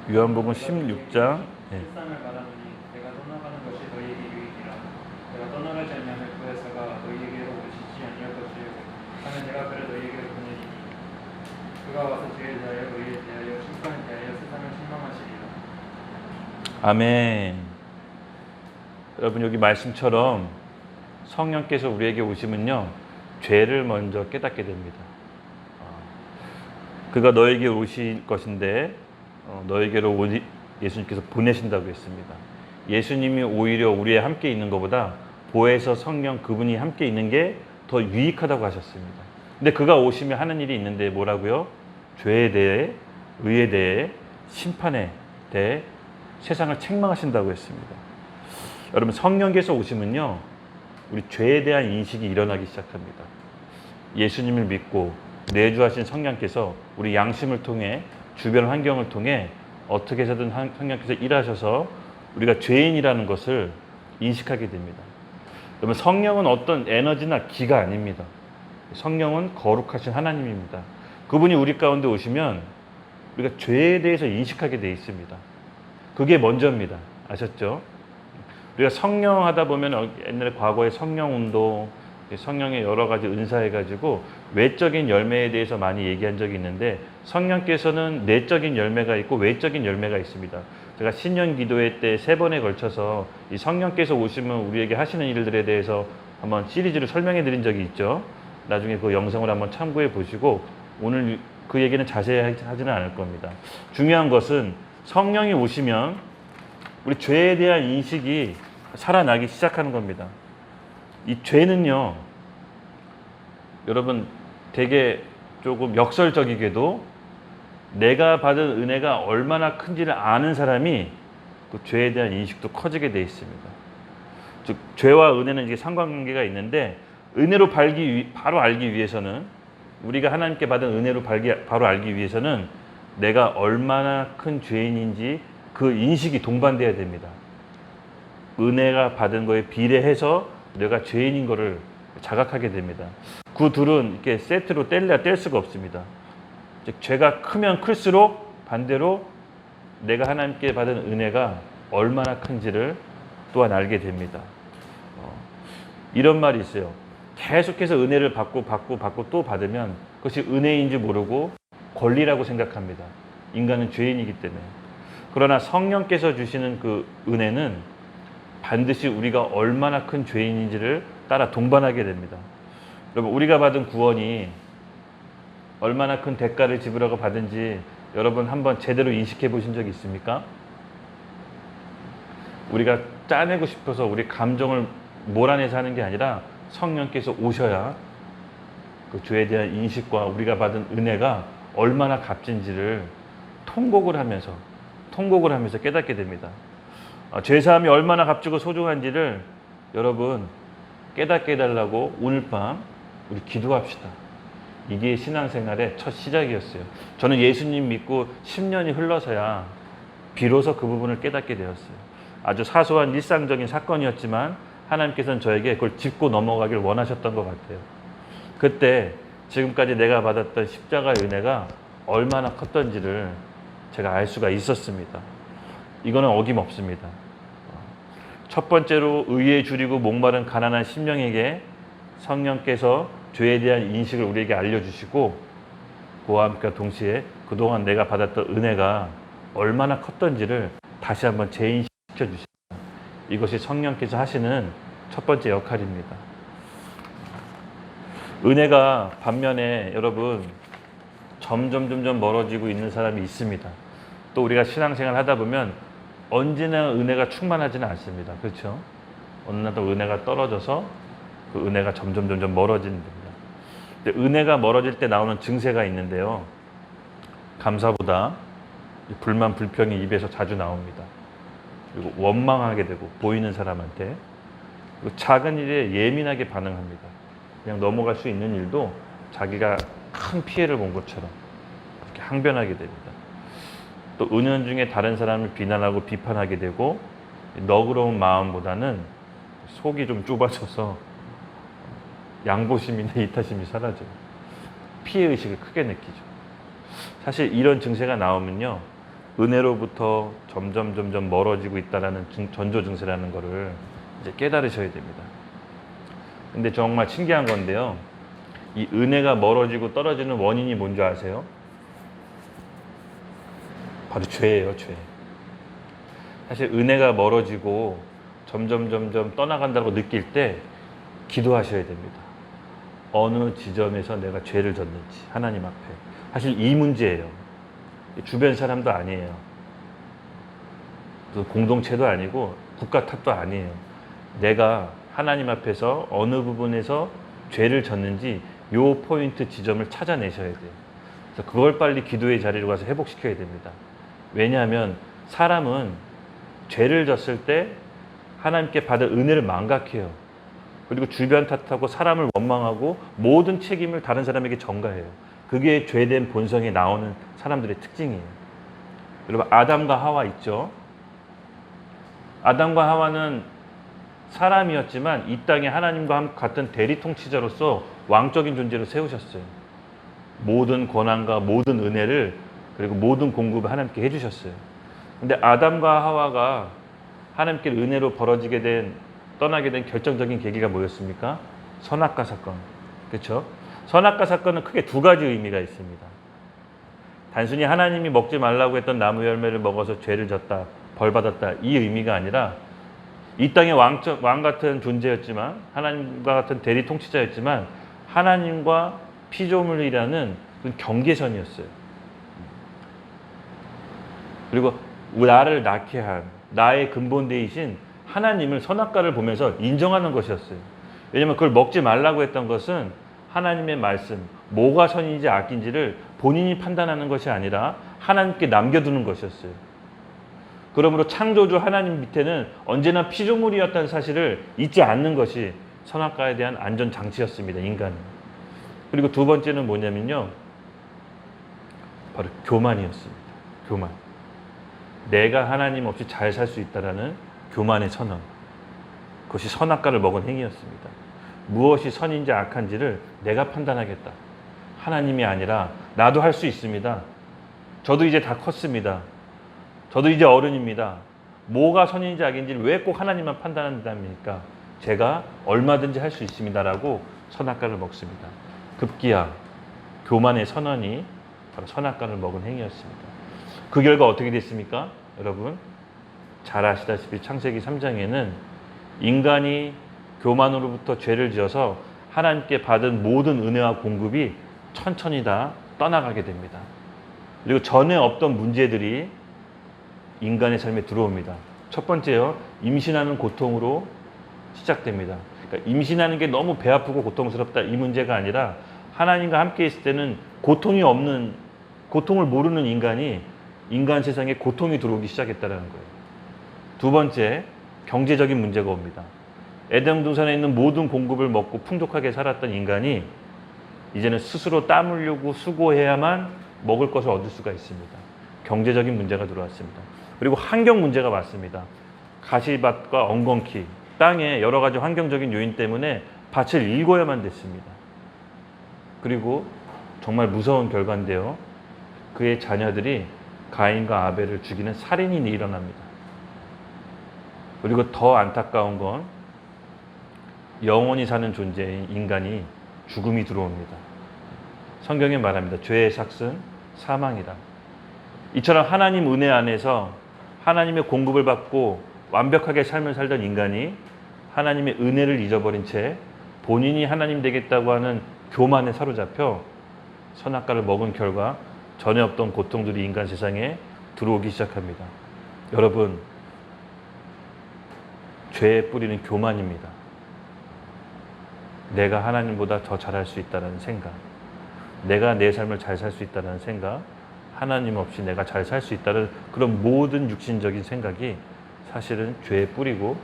요한복음 16장. 네.
세상을 바라보니 내가 떠나가는 것이 너희에게 유익이라. 내가 떠나가지 아니하면 구하사가 너희에게로 오시지 아니할 것이요 하면 내가 그를 너희에게로 보내리니 그가 와서 죄에 대하여 의에 대하여 심판에 대하여 세상을 실망하시리라.
아멘. 여러분 여기 말씀처럼 성령께서 우리에게 오시면요 죄를 먼저 깨닫게 됩니다. 그가 너에게 오실 것인데 너에게로 예수님께서 보내신다고 했습니다. 예수님이 오히려 우리와 함께 있는 것보다 보혜사 성령 그분이 함께 있는 게 더 유익하다고 하셨습니다. 근데 그가 오시면 하는 일이 있는데 뭐라고요? 죄에 대해, 의에 대해, 심판에 대해 세상을 책망하신다고 했습니다. 여러분 성령께서 오시면요 우리 죄에 대한 인식이 일어나기 시작합니다. 예수님을 믿고 내주하신 성령께서 우리 양심을 통해 주변 환경을 통해 어떻게 해서든 성령께서 일하셔서 우리가 죄인이라는 것을 인식하게 됩니다. 그러면 성령은 어떤 에너지나 기가 아닙니다. 성령은 거룩하신 하나님입니다. 그분이 우리 가운데 오시면 우리가 죄에 대해서 인식하게 되어 있습니다. 그게 먼저입니다. 아셨죠? 우리가 성령 하다 보면 옛날에 과거에 성령 운동, 성령의 여러 가지 은사 해가지고 외적인 열매에 대해서 많이 얘기한 적이 있는데 성령께서는 내적인 열매가 있고 외적인 열매가 있습니다. 제가 신년 기도회 때 3번에 걸쳐서 이 성령께서 오시면 우리에게 하시는 일들에 대해서 한번 시리즈로 설명해 드린 적이 있죠. 나중에 그 영상을 한번 참고해 보시고 오늘 그 얘기는 자세히 하지는 않을 겁니다. 중요한 것은 성령이 오시면 우리 죄에 대한 인식이 살아나기 시작하는 겁니다. 이 죄는요, 여러분 되게 조금 역설적이게도 내가 받은 은혜가 얼마나 큰지를 아는 사람이 그 죄에 대한 인식도 커지게 되어 있습니다. 즉 죄와 은혜는 이게 상관관계가 있는데 은혜로 바로 알기 위해서는 우리가 하나님께 받은 은혜로 바로 알기 위해서는 내가 얼마나 큰 죄인인지 그 인식이 동반돼야 됩니다. 은혜가 받은 거에 비례해서 내가 죄인인 것을 자각하게 됩니다. 그 둘은 이렇게 세트로 뗄래야 뗄 수가 없습니다. 즉 죄가 크면 클수록 반대로 내가 하나님께 받은 은혜가 얼마나 큰지를 또한 알게 됩니다. 이런 말이 있어요. 계속해서 은혜를 받고 또 받으면 그것이 은혜인지 모르고 권리라고 생각합니다. 인간은 죄인이기 때문에. 그러나 성령께서 주시는 그 은혜는 반드시 우리가 얼마나 큰 죄인인지를 따라 동반하게 됩니다. 여러분 우리가 받은 구원이 얼마나 큰 대가를 지불하고 받은지 여러분 한번 제대로 인식해 보신 적이 있습니까? 우리가 짜내고 싶어서 우리 감정을 몰아내서 하는 게 아니라 성령께서 오셔야 그 죄에 대한 인식과 우리가 받은 은혜가 얼마나 값진지를 통곡을 하면서 깨닫게 됩니다. 죄사함이 얼마나 값지고 소중한지를 여러분 깨닫게 해달라고 오늘 밤 우리 기도합시다. 이게 신앙생활의 첫 시작이었어요. 저는 예수님 믿고 10년이 흘러서야 비로소 그 부분을 깨닫게 되었어요. 아주 사소한 일상적인 사건이었지만 하나님께서는 저에게 그걸 짚고 넘어가길 원하셨던 것 같아요. 그때 지금까지 내가 받았던 십자가의 은혜가 얼마나 컸던지를 제가 알 수가 있었습니다. 이거는 어김없습니다. 첫 번째로 의에 줄이고 목마른 가난한 심령에게 성령께서 죄에 대한 인식을 우리에게 알려주시고 그와 함께 동시에 그동안 내가 받았던 은혜가 얼마나 컸던지를 다시 한번 재인식시켜 주십니다. 이것이 성령께서 하시는 첫 번째 역할입니다. 은혜가 반면에 여러분 점점 멀어지고 있는 사람이 있습니다. 또 우리가 신앙생활 하다 보면 언제나 은혜가 충만하지는 않습니다. 그렇죠? 어느 날 또 은혜가 떨어져서 그 은혜가 점점 멀어지는 겁니다. 근데 은혜가 멀어질 때 나오는 증세가 있는데요. 감사보다 이 불만 불평이 입에서 자주 나옵니다. 그리고 원망하게 되고 보이는 사람한테, 그리고 작은 일에 예민하게 반응합니다. 그냥 넘어갈 수 있는 일도 자기가 큰 피해를 본 것처럼 그렇게 항변하게 됩니다. 또 은연중에 다른 사람을 비난하고 비판하게 되고, 너그러운 마음보다는 속이 좀 좁아져서 양보심이나 이타심이 사라져요. 피해의식을 크게 느끼죠. 사실 이런 증세가 나오면요, 은혜로부터 점점 멀어지고 있다는 전조 증세라는 것을 이제 깨달으셔야 됩니다. 근데 정말 신기한 건데요, 이 은혜가 멀어지고 떨어지는 원인이 뭔지 아세요? 바로 죄예요, 죄. 사실 은혜가 멀어지고 점점 떠나간다고 느낄 때 기도하셔야 됩니다. 어느 지점에서 내가 죄를 졌는지 하나님 앞에. 사실 이 문제예요. 주변 사람도 아니에요. 또 공동체도 아니고 국가 탓도 아니에요. 내가 하나님 앞에서 어느 부분에서 죄를 졌는지 요 포인트 지점을 찾아내셔야 돼요. 그래서 그걸 빨리 기도의 자리로 가서 회복시켜야 됩니다. 왜냐하면 사람은 죄를 졌을 때 하나님께 받은 은혜를 망각해요. 그리고 주변 탓하고 사람을 원망하고 모든 책임을 다른 사람에게 전가해요. 그게 죄된 본성에 나오는 사람들의 특징이에요. 여러분, 아담과 하와 있죠? 아담과 하와는 사람이었지만 이 땅에 하나님과 같은 대리 통치자로서 왕적인 존재로 세우셨어요. 모든 권한과 모든 은혜를, 그리고 모든 공급을 하나님께 해주셨어요. 근데 아담과 하와가 하나님께 은혜로 떠나게 된 결정적인 계기가 뭐였습니까? 선악과 사건. 그렇죠? 선악과 사건은 크게 두 가지 의미가 있습니다. 단순히 하나님이 먹지 말라고 했던 나무 열매를 먹어서 죄를 졌다, 벌 받았다, 이 의미가 아니라 이 땅의 왕 같은 존재였지만, 하나님과 같은 대리 통치자였지만 하나님과 피조물이라는 경계선이었어요. 그리고 나를 낳게 한 나의 근본대이신 하나님을 선악과를 보면서 인정하는 것이었어요. 왜냐하면 그걸 먹지 말라고 했던 것은 하나님의 말씀, 뭐가 선인지 악인지를 본인이 판단하는 것이 아니라 하나님께 남겨두는 것이었어요. 그러므로 창조주 하나님 밑에는 언제나 피조물이었다는 사실을 잊지 않는 것이 선악과에 대한 안전장치였습니다, 인간은. 그리고 두 번째는 뭐냐면요, 바로 교만이었습니다. 교만. 내가 하나님 없이 잘 살 수 있다라는 교만의 선언. 그것이 선악과를 먹은 행위였습니다. 무엇이 선인지 악한지를 내가 판단하겠다. 하나님이 아니라 나도 할 수 있습니다. 저도 이제 다 컸습니다. 저도 이제 어른입니다. 뭐가 선인지 악인지를 왜 꼭 하나님만 판단한답니까? 제가 얼마든지 할 수 있습니다라고 선악과를 먹습니다. 급기야 교만의 선언이 바로 선악과를 먹은 행위였습니다. 그 결과 어떻게 됐습니까? 여러분 잘 아시다시피 창세기 3장에는 인간이 교만으로부터 죄를 지어서 하나님께 받은 모든 은혜와 공급이 천천히 다 떠나가게 됩니다. 그리고 전에 없던 문제들이 인간의 삶에 들어옵니다. 첫 번째요, 임신하는 고통으로 시작됩니다. 그러니까 임신하는 게 너무 배 아프고 고통스럽다, 이 문제가 아니라 하나님과 함께 있을 때는 고통을 모르는 인간이 인간 세상에 고통이 들어오기 시작했다는 거예요. 두 번째, 경제적인 문제가 옵니다. 에덴 동산에 있는 모든 공급을 먹고 풍족하게 살았던 인간이 이제는 스스로 땀 흘리고 수고해야만 먹을 것을 얻을 수가 있습니다. 경제적인 문제가 들어왔습니다. 그리고 환경 문제가 왔습니다. 가시밭과 엉겅퀴, 땅에 여러 가지 환경적인 요인 때문에 밭을 일궈야만 됐습니다. 그리고 정말 무서운 결과인데요, 그의 자녀들이 가인과 아벨을 죽이는 살인이 일어납니다. 그리고 더 안타까운 건 영원히 사는 존재인 인간이 죽음이 들어옵니다. 성경에 말합니다. 죄의 삭은 사망이다. 이처럼 하나님 은혜 안에서 하나님의 공급을 받고 완벽하게 삶을 살던 인간이 하나님의 은혜를 잊어버린 채 본인이 하나님 되겠다고 하는 교만에 사로잡혀 선악과를 먹은 결과 전에 없던 고통들이 인간 세상에 들어오기 시작합니다. 여러분, 죄의 뿌리는 교만입니다. 내가 하나님보다 더 잘할 수 있다는 생각, 내가 내 삶을 잘 살 수 있다는 생각, 하나님 없이 내가 잘 살 수 있다는 그런 모든 육신적인 생각이 사실은 죄의 뿌리고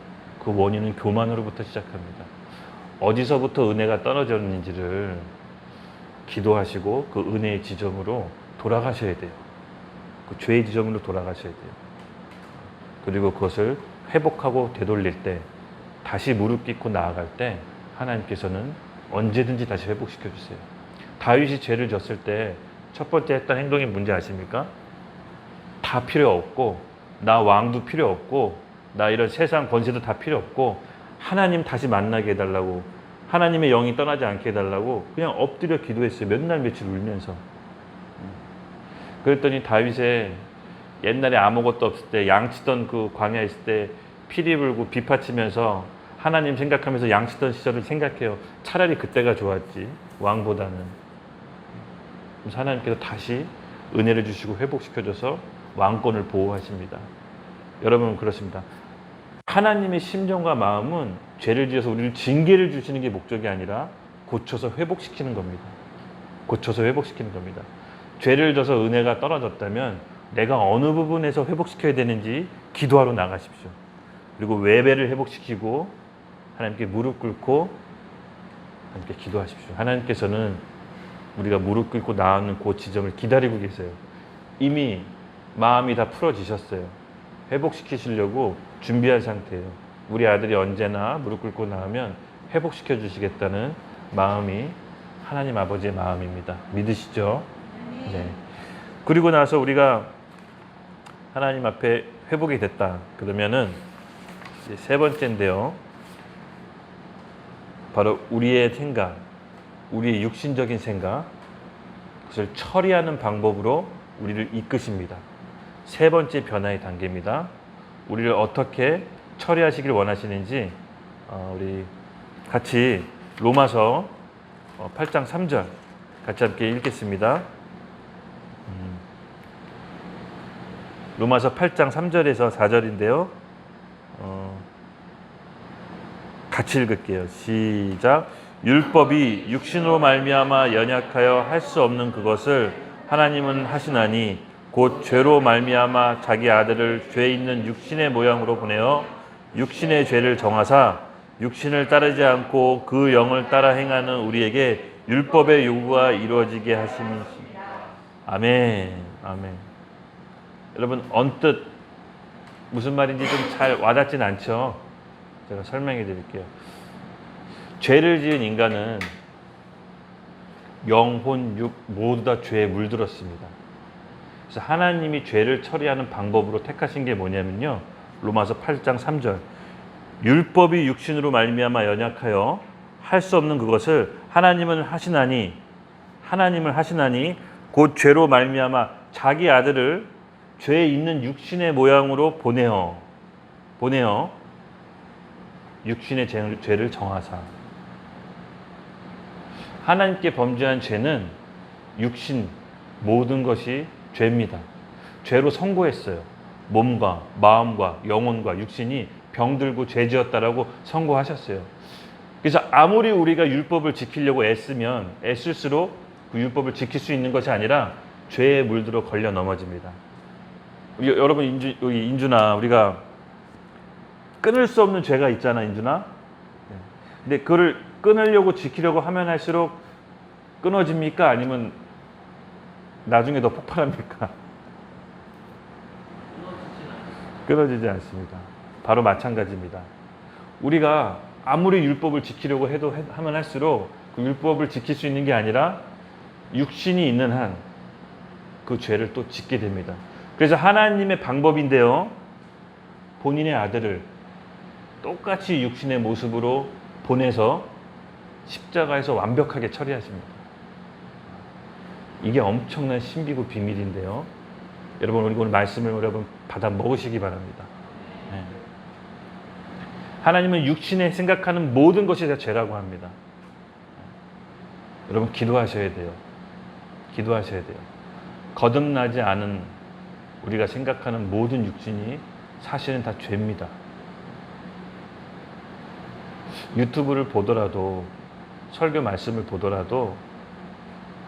그 원인은 교만으로부터 시작합니다. 어디서부터 은혜가 떨어졌는지를 기도하시고 그 은혜의 지점으로 돌아가셔야 돼요. 그 죄의 지점으로 돌아가셔야 돼요. 그리고 그것을 회복하고 되돌릴 때, 다시 무릎 꿇고 나아갈 때 하나님께서는 언제든지 다시 회복시켜 주세요. 다윗이 죄를 졌을 때 첫 번째 했던 행동이 뭔지 아십니까? 다 필요 없고, 나 왕도 필요 없고, 나 이런 세상 권세도 다 필요 없고, 하나님 다시 만나게 해달라고, 하나님의 영이 떠나지 않게 해달라고 그냥 엎드려 기도했어요. 몇 날 며칠 울면서. 그랬더니 다윗의 옛날에 아무것도 없을 때 양치던 그 광야에 있을 때 피리 불고 비파치면서 하나님 생각하면서 양치던 시절을 생각해요. 차라리 그때가 좋았지, 왕보다는. 그래서 하나님께서 다시 은혜를 주시고 회복시켜줘서 왕권을 보호하십니다. 여러분 그렇습니다. 하나님의 심정과 마음은 죄를 지어서 우리를 징계를 주시는 게 목적이 아니라 고쳐서 회복시키는 겁니다. 고쳐서 회복시키는 겁니다. 죄를 져서 은혜가 떨어졌다면 내가 어느 부분에서 회복시켜야 되는지 기도하러 나가십시오. 그리고 외배를 회복시키고 하나님께 무릎 꿇고 하나님께 기도하십시오. 하나님께서는 우리가 무릎 꿇고 나오는 그 지점을 기다리고 계세요. 이미 마음이 다 풀어지셨어요. 회복시키시려고 준비한 상태예요. 우리 아들이 언제나 무릎 꿇고 나오면 회복시켜 주시겠다는 마음이 하나님 아버지의 마음입니다. 믿으시죠? 네. 그리고 나서 우리가 하나님 앞에 회복이 됐다 그러면은 이제 세 번째인데요. 바로 우리의 생각, 우리의 육신적인 생각, 그것을 처리하는 방법으로 우리를 이끄십니다. 세 번째 변화의 단계입니다. 우리를 어떻게 처리하시길 원하시는지 우리 같이 로마서 8장 3절 같이 함께 읽겠습니다. 로마서 8장 3절에서 4절인데요. 같이 읽을게요. 시작. 율법이 육신으로 말미암아 연약하여 할 수 없는 그것을 하나님은 하시나니 곧 죄로 말미암아 자기 아들을 죄 있는 육신의 모양으로 보내어 육신의 죄를 정하사 육신을 따르지 않고 그 영을 따라 행하는 우리에게 율법의 요구가 이루어지게 하심이시. 아멘. 아멘. 여러분 언뜻 무슨 말인지 좀 잘 와닿진 않죠? 제가 설명해 드릴게요. 죄를 지은 인간은 영혼, 육 모두 다 죄에 물들었습니다. 그래서 하나님이 죄를 처리하는 방법으로 택하신 게 뭐냐면요. 로마서 8장 3절. 율법이 육신으로 말미암아 연약하여 할 수 없는 그것을 하나님은 하시나니 곧 죄로 말미암아 자기 아들을 죄에 있는 육신의 모양으로 보내어 육신의 죄를 정하사. 하나님께 범죄한 죄는 육신 모든 것이 죄입니다. 죄로 선고했어요. 몸과 마음과 영혼과 육신이 병들고 죄지었다라고 선고하셨어요. 그래서 아무리 우리가 율법을 지키려고 애쓸수록 그 율법을 지킬 수 있는 것이 아니라 죄에 물들어 걸려 넘어집니다. 여러분 인준아, 우리가 끊을 수 없는 죄가 있잖아, 인준아. 근데 그거를 끊으려고 지키려고 하면 할수록 끊어집니까? 아니면 나중에 더 폭발합니까? 끊어지지 않습니다. 바로 마찬가지입니다. 우리가 아무리 율법을 지키려고 하면 할수록 그 율법을 지킬 수 있는 게 아니라 육신이 있는 한 그 죄를 또 짓게 됩니다. 그래서 하나님의 방법인데요. 본인의 아들을 똑같이 육신의 모습으로 보내서 십자가에서 완벽하게 처리하십니다. 이게 엄청난 신비고 비밀인데요. 여러분 오늘 말씀을 여러분 받아 먹으시기 바랍니다. 네. 하나님은 육신에 생각하는 모든 것이 다 죄라고 합니다. 여러분 기도하셔야 돼요. 기도하셔야 돼요. 거듭나지 않은 우리가 생각하는 모든 육신이 사실은 다 죄입니다. 유튜브를 보더라도 설교 말씀을 보더라도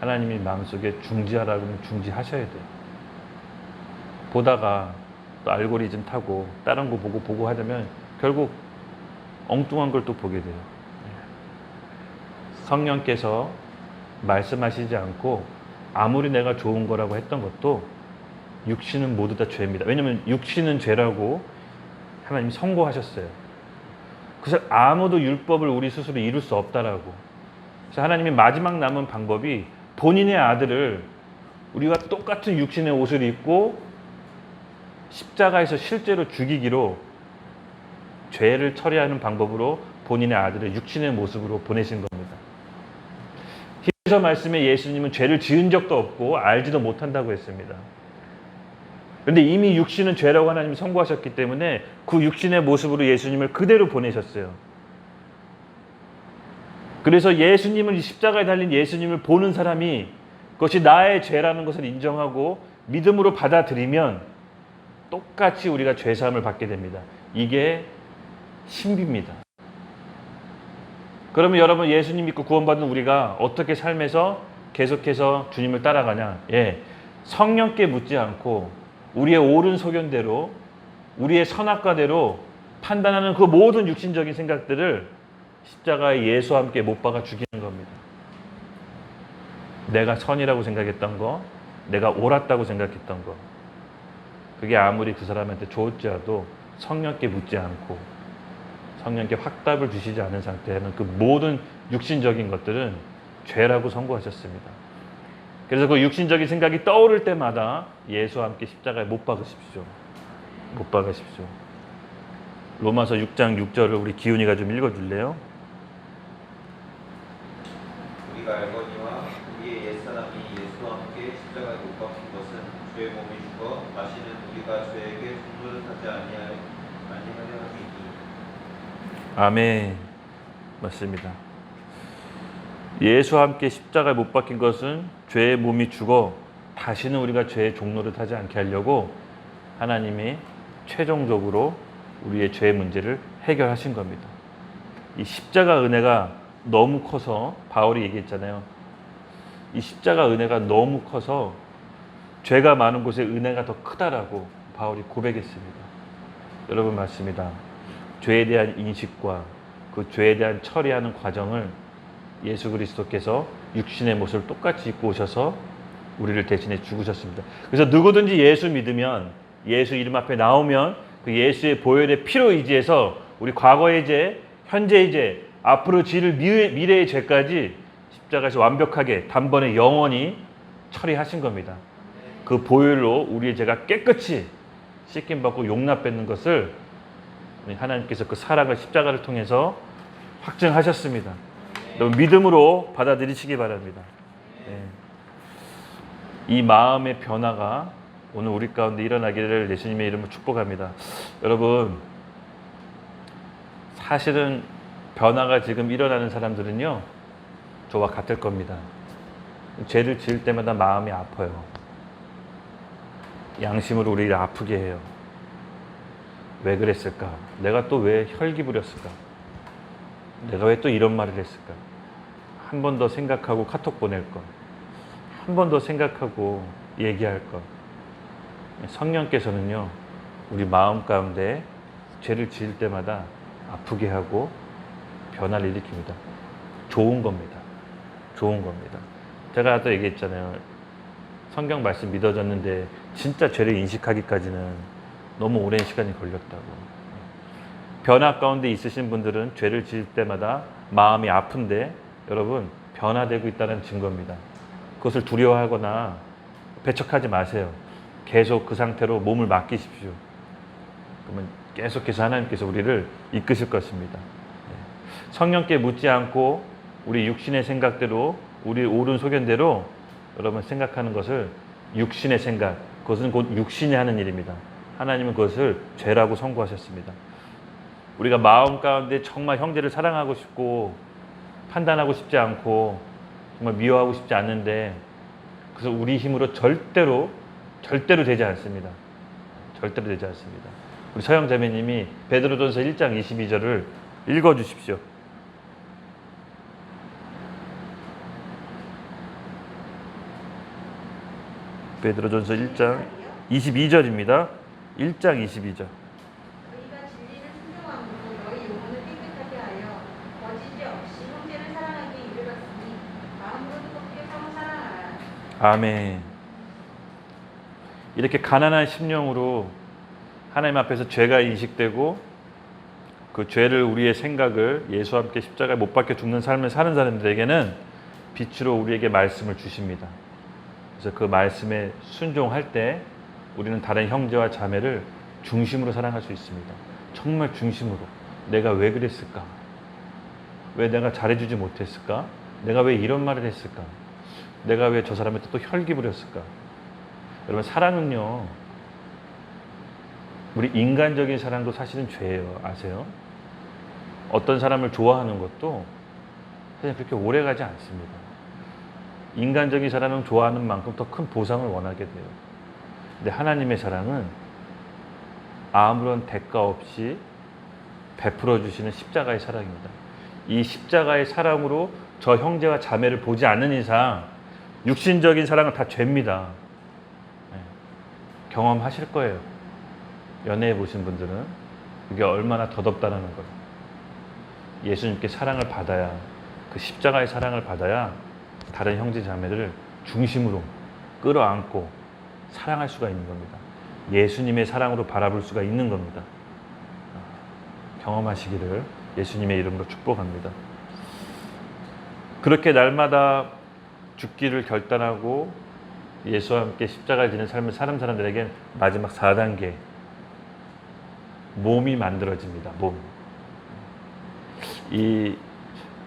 하나님이 마음속에 중지하라고 하면 중지하셔야 돼요. 보다가 또 알고리즘 타고 다른 거 보고 하려면 결국 엉뚱한 걸 또 보게 돼요. 성령께서 말씀하시지 않고 아무리 내가 좋은 거라고 했던 것도 육신은 모두 다 죄입니다. 왜냐하면 육신은 죄라고 하나님이 선고하셨어요. 그래서 아무도 율법을 우리 스스로 이룰 수 없다라고. 그래서 하나님이 마지막 남은 방법이 본인의 아들을 우리와 똑같은 육신의 옷을 입고 십자가에서 실제로 죽이기로 죄를 처리하는 방법으로 본인의 아들을 육신의 모습으로 보내신 겁니다. 히브리서 말씀에 예수님은 죄를 지은 적도 없고 알지도 못한다고 했습니다. 그런데 이미 육신은 죄라고 하나님이 선고하셨기 때문에 그 육신의 모습으로 예수님을 그대로 보내셨어요. 그래서 예수님을, 십자가에 달린 예수님을 보는 사람이 그것이 나의 죄라는 것을 인정하고 믿음으로 받아들이면 똑같이 우리가 죄사함을 받게 됩니다. 이게 신비입니다. 그러면 여러분, 예수님 믿고 구원받은 우리가 어떻게 삶에서 계속해서 주님을 따라가냐? 성령께 묻지 않고 우리의 옳은 소견대로, 우리의 선악과대로 판단하는 그 모든 육신적인 생각들을 십자가에 예수와 함께 못 박아 죽이는 겁니다. 내가 선이라고 생각했던 거, 내가 옳았다고 생각했던 거, 그게 아무리 그 사람한테 좋을지라도 성령께 묻지 않고 성령께 확답을 주시지 않은 상태에는 그 모든 육신적인 것들은 죄라고 선고하셨습니다. 그래서 그 육신적인 생각이 떠오를 때마다 예수와 함께 십자가에 못 박으십시오. 못 박으십시오. 로마서 6장 6절을 우리 기훈이가 좀 읽어줄래요?
우리가 알거니와 우리의 옛사람이 예수와 함께 십자가에 못 박힌 것은 죄의 몸이 죽어 다시는 우리가 죄에게 분노를 하지 아니하려 함이니.
아멘. 맞습니다. 예수와 함께 십자가에 못 박힌 것은 죄의 몸이 죽어 다시는 우리가 죄의 종로를 타지 않게 하려고 하나님이 최종적으로 우리의 죄의 문제를 해결하신 겁니다. 이 십자가 은혜가 너무 커서 바울이 얘기했잖아요. 이 십자가 은혜가 너무 커서 죄가 많은 곳에 은혜가 더 크다라고 바울이 고백했습니다. 여러분, 맞습니다. 죄에 대한 인식과 그 죄에 대한 처리하는 과정을 예수 그리스도께서 육신의 모습을 똑같이 입고 오셔서 우리를 대신해 죽으셨습니다. 그래서 누구든지 예수 믿으면, 예수 이름 앞에 나오면 그 예수의 보혈의 피로 의지해서 우리 과거의 죄, 현재의 죄, 앞으로 지을 미래의 죄까지 십자가에서 완벽하게 단번에 영원히 처리하신 겁니다. 그 보혈로 우리의 죄가 깨끗이 씻김받고 용납받는 것을 하나님께서 그 사랑을 십자가를 통해서 확증하셨습니다. 여러분, 믿음으로 받아들이시기 바랍니다. 이 마음의 변화가 오늘 우리 가운데 일어나기를 예수님의 이름으로 축복합니다. 여러분, 사실은 변화가 지금 일어나는 사람들은요, 저와 같을 겁니다. 죄를 지을 때마다 마음이 아파요. 양심으로 우리를 아프게 해요. 왜 그랬을까? 내가 또 왜 혈기 부렸을까? 내가 왜 또 이런 말을 했을까? 한 번 더 생각하고 카톡 보낼 것. 한 번 더 생각하고 얘기할 것. 성령께서는요, 우리 마음 가운데 죄를 지을 때마다 아프게 하고 변화를 일으킵니다. 좋은 겁니다. 좋은 겁니다. 제가 또 얘기했잖아요. 성경 말씀 믿어졌는데 진짜 죄를 인식하기까지는 너무 오랜 시간이 걸렸다고. 변화 가운데 있으신 분들은 죄를 지을 때마다 마음이 아픈데 여러분, 변화되고 있다는 증거입니다. 그것을 두려워하거나 배척하지 마세요. 계속 그 상태로 몸을 맡기십시오. 그러면 계속해서 하나님께서 우리를 이끄실 것입니다. 성령께 묻지 않고 우리 육신의 생각대로, 우리 옳은 소견대로 여러분 생각하는 것을 육신의 생각, 그것은 곧 육신이 하는 일입니다. 하나님은 그것을 죄라고 선고하셨습니다. 우리가 마음 가운데 정말 형제를 사랑하고 싶고 판단하고 싶지 않고 정말 미워하고 싶지 않는데, 그래서 우리 힘으로 절대로 되지 않습니다. 절대로 되지 않습니다. 우리 서영 자매님이 베드로전서 1장 22절을 읽어주십시오. 베드로전서 1장 22절입니다. 1장 22절.
너희가 진리를 순종함으로 너희 영혼을 깨끗하게 하여 거짓이 없이 형제를 사랑하기에 이르렀으니 마음으로 뜨겁게 서로 사랑하라.
아멘. 이렇게 가난한 심령으로 하나님 앞에서 죄가 인식되고 그 죄를 우리의 생각을 예수와 함께 십자가에 못 박혀 죽는 삶을 사는 사람들에게는 빛으로 우리에게 말씀을 주십니다. 그래서 그 말씀에 순종할 때 우리는 다른 형제와 자매를 중심으로 사랑할 수 있습니다. 정말 중심으로. 내가 왜 그랬을까? 왜 내가 잘해주지 못했을까? 내가 왜 이런 말을 했을까? 내가 왜 저 사람한테 또 혈기 부렸을까? 여러분, 사랑은요, 우리 인간적인 사랑도 사실은 죄예요. 아세요? 어떤 사람을 좋아하는 것도 그냥 그렇게 오래 가지 않습니다. 인간적인 사랑은 좋아하는 만큼 더 큰 보상을 원하게 돼요. 근데 하나님의 사랑은 아무런 대가 없이 베풀어 주시는 십자가의 사랑입니다. 이 십자가의 사랑으로 저 형제와 자매를 보지 않는 이상 육신적인 사랑은 다 죄입니다. 네. 경험하실 거예요. 연애해 보신 분들은 그게 얼마나 더덥다는 거예요. 예수님께 사랑을 받아야, 그 십자가의 사랑을 받아야 다른 형제 자매를 중심으로 끌어안고 사랑할 수가 있는 겁니다. 예수님의 사랑으로 바라볼 수가 있는 겁니다. 경험하시기를 예수님의 이름으로 축복합니다. 그렇게 날마다 죽기를 결단하고 예수와 함께 십자가를 지는 삶을 사는 사람들에게 마지막 4단계, 몸이 만들어집니다. 몸.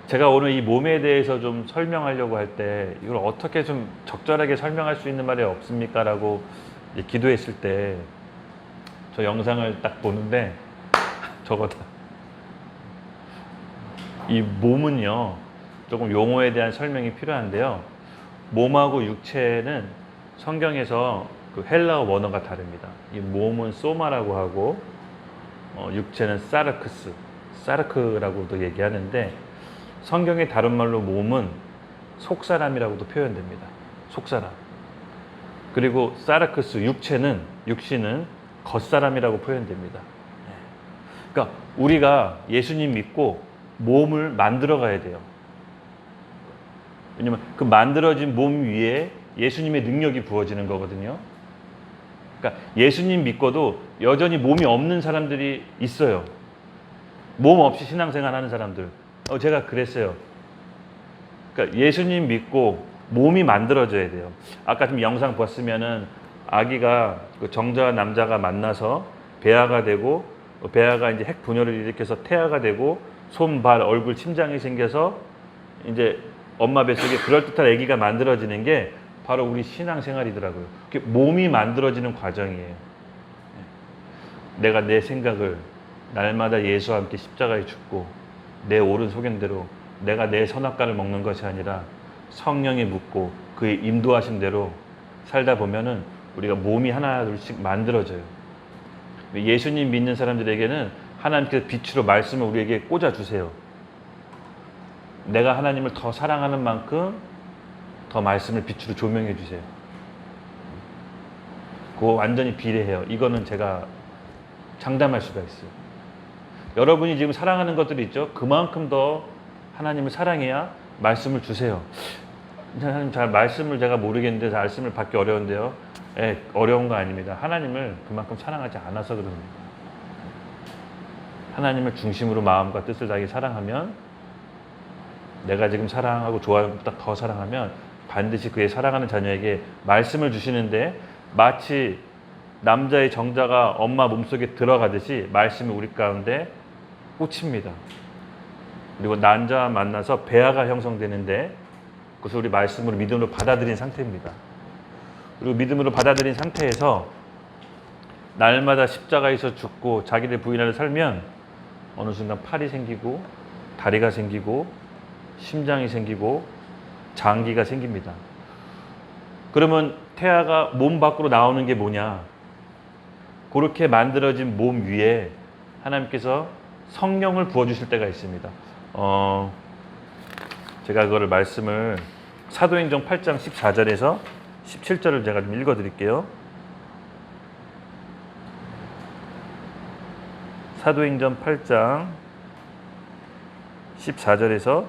제가 오늘 이 몸에 대해서 좀 설명하려고 할 때 이걸 어떻게 좀 적절하게 설명할 수 있는 말이 없습니까? 라고 기도했을 때 저 영상을 딱 보는데 저거다. 이 몸은요, 조금 용어에 대한 설명이 필요한데요. 몸하고 육체는 성경에서 그 헬라어 원어가 다릅니다. 이 몸은 소마라고 하고 육체는 사르크라고도 얘기하는데, 성경의 다른 말로 몸은 속사람이라고도 표현됩니다. 속사람. 그리고 사르크스, 육신은 겉사람이라고 표현됩니다. 그러니까 우리가 예수님 믿고 몸을 만들어 가야 돼요. 왜냐면 그 만들어진 몸 위에 예수님의 능력이 부어지는 거거든요. 그러니까 예수님 믿고도 여전히 몸이 없는 사람들이 있어요. 몸 없이 신앙생활 하는 사람들. 제가 그랬어요. 그러니까 예수님 믿고 몸이 만들어져야 돼요. 아까 좀 영상 봤으면은 아기가 그 정자와 남자가 만나서 배아가 되고, 배아가 이제 핵 분열을 일으켜서 태아가 되고, 손, 발, 얼굴, 심장이 생겨서 이제 엄마 뱃속에 그럴듯한 아기가 만들어지는 게 바로 우리 신앙생활이더라고요. 그게 몸이 만들어지는 과정이에요. 내가 내 생각을 날마다 예수와 함께 십자가에 죽고 내 옳은 소견대로 내가 내 선악과를 먹는 것이 아니라 성령이 묻고 그의 인도하신 대로 살다 보면은 우리가 몸이 하나 둘씩 만들어져요. 예수님 믿는 사람들에게는 하나님께서 빛으로 말씀을 우리에게 꽂아주세요. 내가 하나님을 더 사랑하는 만큼 더 말씀을 빛으로 조명해 주세요. 그거 완전히 비례해요. 이거는 제가 장담할 수가 있어요. 여러분이 지금 사랑하는 것들이 있죠. 그만큼 더 하나님을 사랑해야 말씀을 주세요. 하나님, 잘 말씀을 제가 모르겠는데 말씀을 받기 어려운데요. 어려운 거 아닙니다. 하나님을 그만큼 사랑하지 않아서 그럽니다. 하나님을 중심으로 마음과 뜻을 다하게 사랑하면, 내가 지금 사랑하고 좋아하는 것보다 더 사랑하면 반드시 그의 사랑하는 자녀에게 말씀을 주시는데, 마치 남자의 정자가 엄마 몸속에 들어가듯이 말씀이 우리 가운데 꽂힙니다. 그리고 난자와 만나서 배아가 형성되는데, 그것을 우리 말씀으로 믿음으로 받아들인 상태입니다. 그리고 믿음으로 받아들인 상태에서 날마다 십자가에서 죽고 자기를 부인하려 살면 어느 순간 팔이 생기고 다리가 생기고 심장이 생기고 장기가 생깁니다. 그러면 태아가 몸 밖으로 나오는 게 뭐냐? 그렇게 만들어진 몸 위에 하나님께서 성령을 부어주실 때가 있습니다. 제가 그거를 말씀을 사도행전 8장 14절에서 17절을 제가 좀 읽어드릴게요. 사도행전 8장 14절에서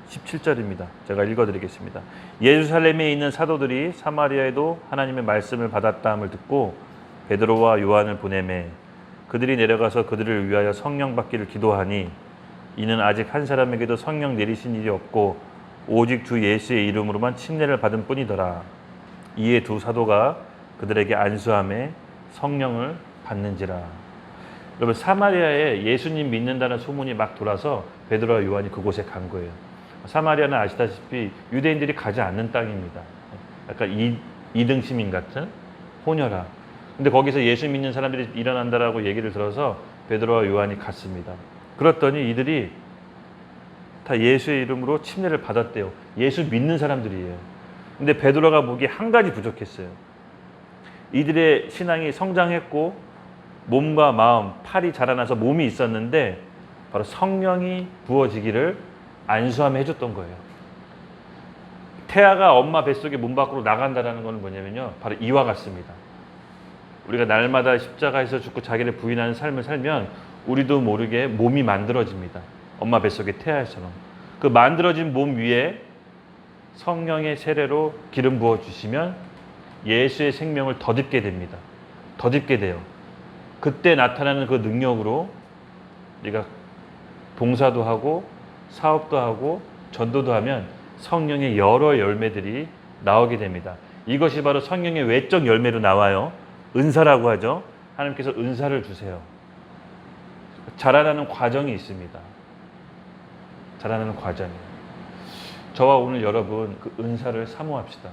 17절입니다. 제가 읽어드리겠습니다. 예루살렘에 있는 사도들이 사마리아에도 하나님의 말씀을 받았다함을 듣고 베드로와 요한을 보내매 그들이 내려가서 그들을 위하여 성령 받기를 기도하니 이는 아직 한 사람에게도 성령 내리신 일이 없고 오직 주 예수의 이름으로만 침례를 받은 뿐이더라. 이에 두 사도가 그들에게 안수함에 성령을 받는지라. 여러분, 사마리아에 예수님 믿는다는 소문이 막 돌아서 베드로와 요한이 그곳에 간 거예요. 사마리아는 아시다시피 유대인들이 가지 않는 땅입니다. 약간 이등 시민 같은 혼혈아. 근데 거기서 예수 믿는 사람들이 일어난다라고 얘기를 들어서 베드로와 요한이 갔습니다. 그랬더니 이들이 다 예수의 이름으로 침례를 받았대요. 예수 믿는 사람들이에요. 근데 베드로가 보기에 한 가지 부족했어요. 이들의 신앙이 성장했고 몸과 마음, 팔이 자라나서 몸이 있었는데 바로 성령이 부어지기를 안수함에 해줬던 거예요. 태아가 엄마 뱃속에 몸 밖으로 나간다는 것은 뭐냐면요, 바로 이와 같습니다. 우리가 날마다 십자가에서 죽고 자기를 부인하는 삶을 살면 우리도 모르게 몸이 만들어집니다. 엄마 뱃속의 태아처럼. 그 만들어진 몸 위에 성령의 세례로 기름 부어주시면 예수의 생명을 덧입게 됩니다. 덧입게 돼요. 그때 나타나는 그 능력으로 우리가 봉사도 하고 사업도 하고 전도도 하면 성령의 여러 열매들이 나오게 됩니다. 이것이 바로 성령의 외적 열매로 나와요. 은사라고 하죠. 하나님께서 은사를 주세요. 자라나는 과정이 있습니다. 자라나는 과정이. 저와 오늘 여러분 그 은사를 사모합시다.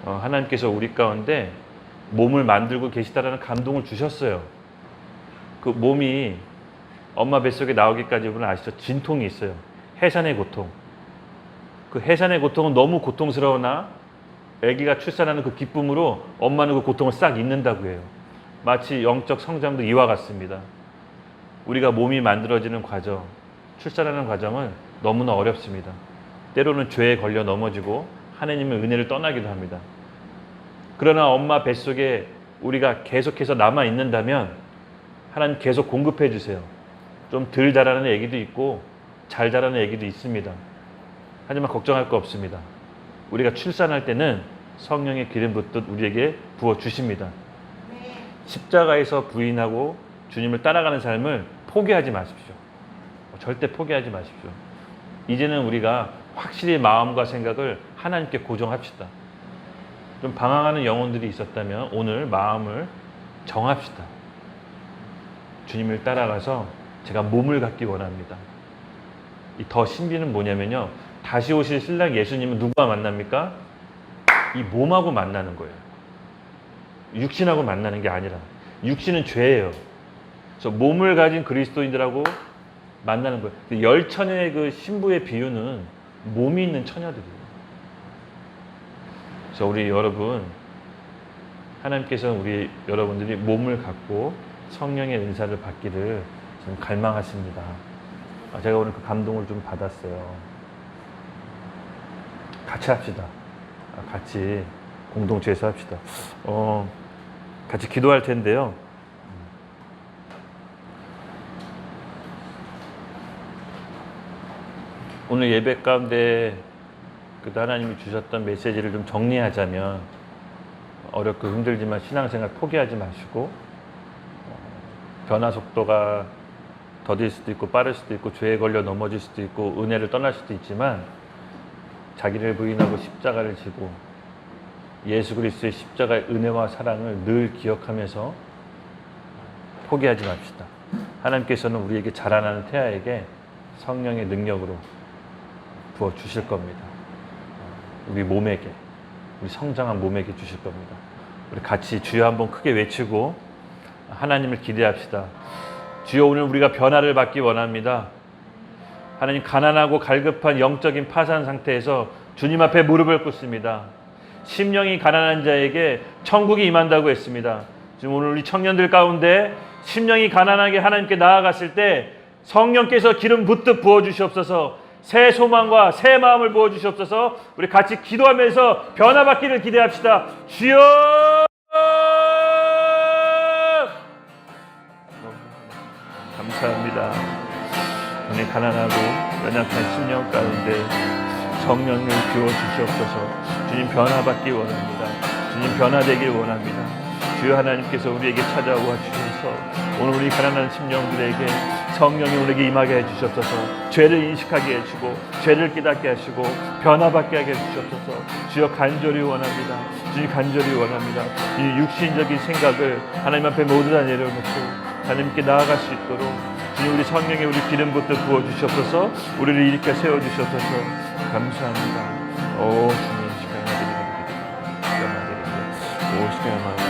하나님께서 우리 가운데 몸을 만들고 계시다라는 감동을 주셨어요. 그 몸이 엄마 뱃속에 나오기까지 여러분 아시죠? 진통이 있어요. 해산의 고통. 그 해산의 고통은 너무 고통스러우나 아기가 출산하는 그 기쁨으로 엄마는 그 고통을 싹 잊는다고 해요. 마치 영적 성장도 이와 같습니다. 우리가 몸이 만들어지는 과정, 출산하는 과정은 너무나 어렵습니다. 때로는 죄에 걸려 넘어지고 하나님의 은혜를 떠나기도 합니다. 그러나 엄마 뱃속에 우리가 계속해서 남아 있는다면 하나님 계속 공급해 주세요. 좀 덜 자라는 아기도 있고 잘 자라는 아기도 있습니다. 하지만 걱정할 거 없습니다. 우리가 출산할 때는 성령의 기름 붓듯 우리에게 부어 주십니다. 십자가에서 부인하고 주님을 따라가는 삶을 포기하지 마십시오. 절대 포기하지 마십시오. 이제는 우리가 확실히 마음과 생각을 하나님께 고정합시다. 좀 방황하는 영혼들이 있었다면 오늘 마음을 정합시다. 주님을 따라가서 제가 몸을 갖기 원합니다. 이 더 신비는 뭐냐면요, 다시 오실 신랑 예수님은 누구와 만납니까? 이 몸하고 만나는 거예요. 육신하고 만나는 게 아니라. 육신은 죄예요. 그래서 몸을 가진 그리스도인들하고 만나는 거예요. 열처녀의 그 신부의 비유는 몸이 있는 처녀들이에요. 그래서 우리 여러분, 하나님께서는 우리 여러분들이 몸을 갖고 성령의 은사를 받기를 지금 갈망하십니다. 제가 오늘 그 감동을 좀 받았어요. 같이 합시다. 같이 공동체에서 합시다. 같이 기도할 텐데요. 오늘 예배 가운데 하나님이 주셨던 메시지를 좀 정리하자면, 어렵고 힘들지만 신앙생활 포기하지 마시고, 변화 속도가 더딜 수도 있고 빠를 수도 있고 죄에 걸려 넘어질 수도 있고 은혜를 떠날 수도 있지만 자기를 부인하고 십자가를 지고 예수 그리스도의 십자가의 은혜와 사랑을 늘 기억하면서 포기하지 맙시다. 하나님께서는 우리에게 자라나는 태아에게 성령의 능력으로 부어 주실 겁니다. 우리 몸에게, 우리 성장한 몸에게 주실 겁니다. 우리 같이 주여 한번 크게 외치고 하나님을 기대합시다. 주여, 오늘 우리가 변화를 받기 원합니다. 하나님, 가난하고 갈급한 영적인 파산 상태에서 주님 앞에 무릎을 꿇습니다. 심령이 가난한 자에게 천국이 임한다고 했습니다. 지금 오늘 우리 청년들 가운데 심령이 가난하게 하나님께 나아갔을 때 성령께서 기름 붓듯 부어주시옵소서. 새 소망과 새 마음을 부어주시옵소서. 우리 같이 기도하면서 변화받기를 기대합시다. 주여! 감사합니다. 오늘 가난하고 연약한 심령 가운데 성령을 부어 주시옵소서. 주님 변화받기 원합니다. 주님 변화되길 원합니다. 주여 하나님께서 우리에게 찾아와 주셔서 오늘 우리 가난한 심령들에게 성령이 우리에게 임하게 해주셨소서. 죄를 인식하게 해주고 죄를 깨닫게 하시고 변화받게 하게 해주셨소서. 주여 간절히 원합니다. 주님 간절히 원합니다. 이 육신적인 생각을 하나님 앞에 모두 다 내려놓고 하나님께 나아갈 수 있도록 주님 우리 성령에 우리 기름부터 부어주셨소서. 우리를 일으켜 세워주셨소서. 감사합니다. 오 주님 오 시간마다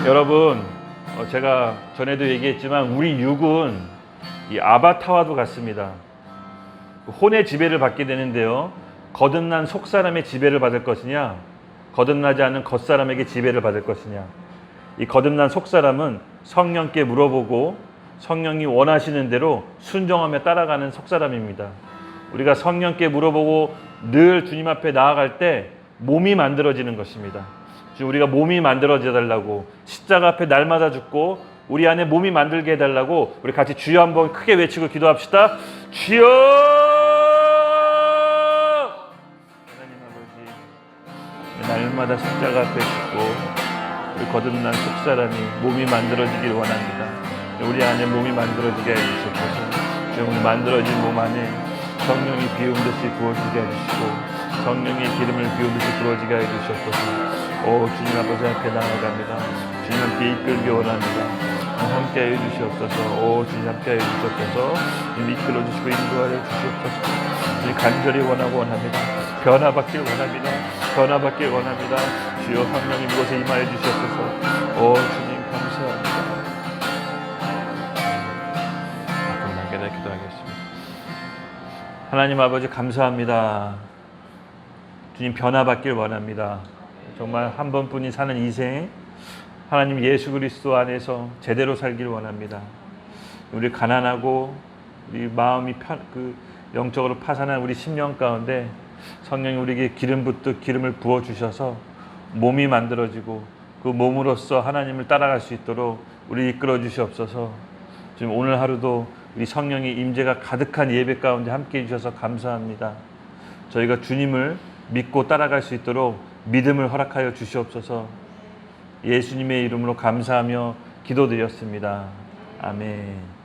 여러분, 제가 전에도 얘기했지만 우리 육은 이 아바타와도 같습니다. 혼의 지배를 받게 되는데요. 거듭난 속사람의 지배를 받을 것이냐, 거듭나지 않은 겉사람에게 지배를 받을 것이냐. 이 거듭난 속사람은 성령께 물어보고 성령이 원하시는 대로 순종하며 따라가는 속사람입니다. 우리가 성령께 물어보고 늘 주님 앞에 나아갈 때 몸이 만들어지는 것입니다. 우리가 몸이 만들어져 달라고 십자가 앞에 날마다 죽고 우리 안에 몸이 만들게 해달라고 우리 같이 주여 한번 크게 외치고 기도합시다. 주여! 하나님 아버지, 날마다 십자가 앞에 죽고 우리 거듭난 속사람이 몸이 만들어지길 원합니다. 우리 안에 몸이 만들어지게 해주시옵소서. 주여, 우리 만들어진 몸 안에 성령이 비운 듯이 부어지게 해주시고 성령의 기름을 비운 듯이 부어지게 해주시옵소서. 오 주님 아버지 앞에 나아갑니다. 주님 함께 이끌기 원합니다. 함께 해주시옵소서. 오 주님 함께 해주시옵소서. 주님 이끌어 주시고 인도하여 주시옵소서. 주님 간절히 원하고 원합니다. 변화받길 원합니다. 변화받길 원합니다. 주여 성령님 이곳에 임하여 주시옵소서. 오 주님 감사합니다. 조금만 깨닫 기도하겠습니다. 하나님 아버지 감사합니다. 주님 변화받길 원합니다. 정말 한 번뿐이 사는 인생 하나님 예수 그리스도 안에서 제대로 살길 원합니다. 우리 가난하고 우리 마음이 영적으로 파산한 우리 심령 가운데 성령이 우리에게 기름을 부어 주셔서 몸이 만들어지고 그 몸으로써 하나님을 따라갈 수 있도록 우리 이끌어 주시옵소서. 지금 오늘 하루도 우리 성령의 임재가 가득한 예배 가운데 함께 해주셔서 감사합니다. 저희가 주님을 믿고 따라갈 수 있도록 믿음을 허락하여 주시옵소서. 예수님의 이름으로 감사하며 기도드렸습니다. 아멘.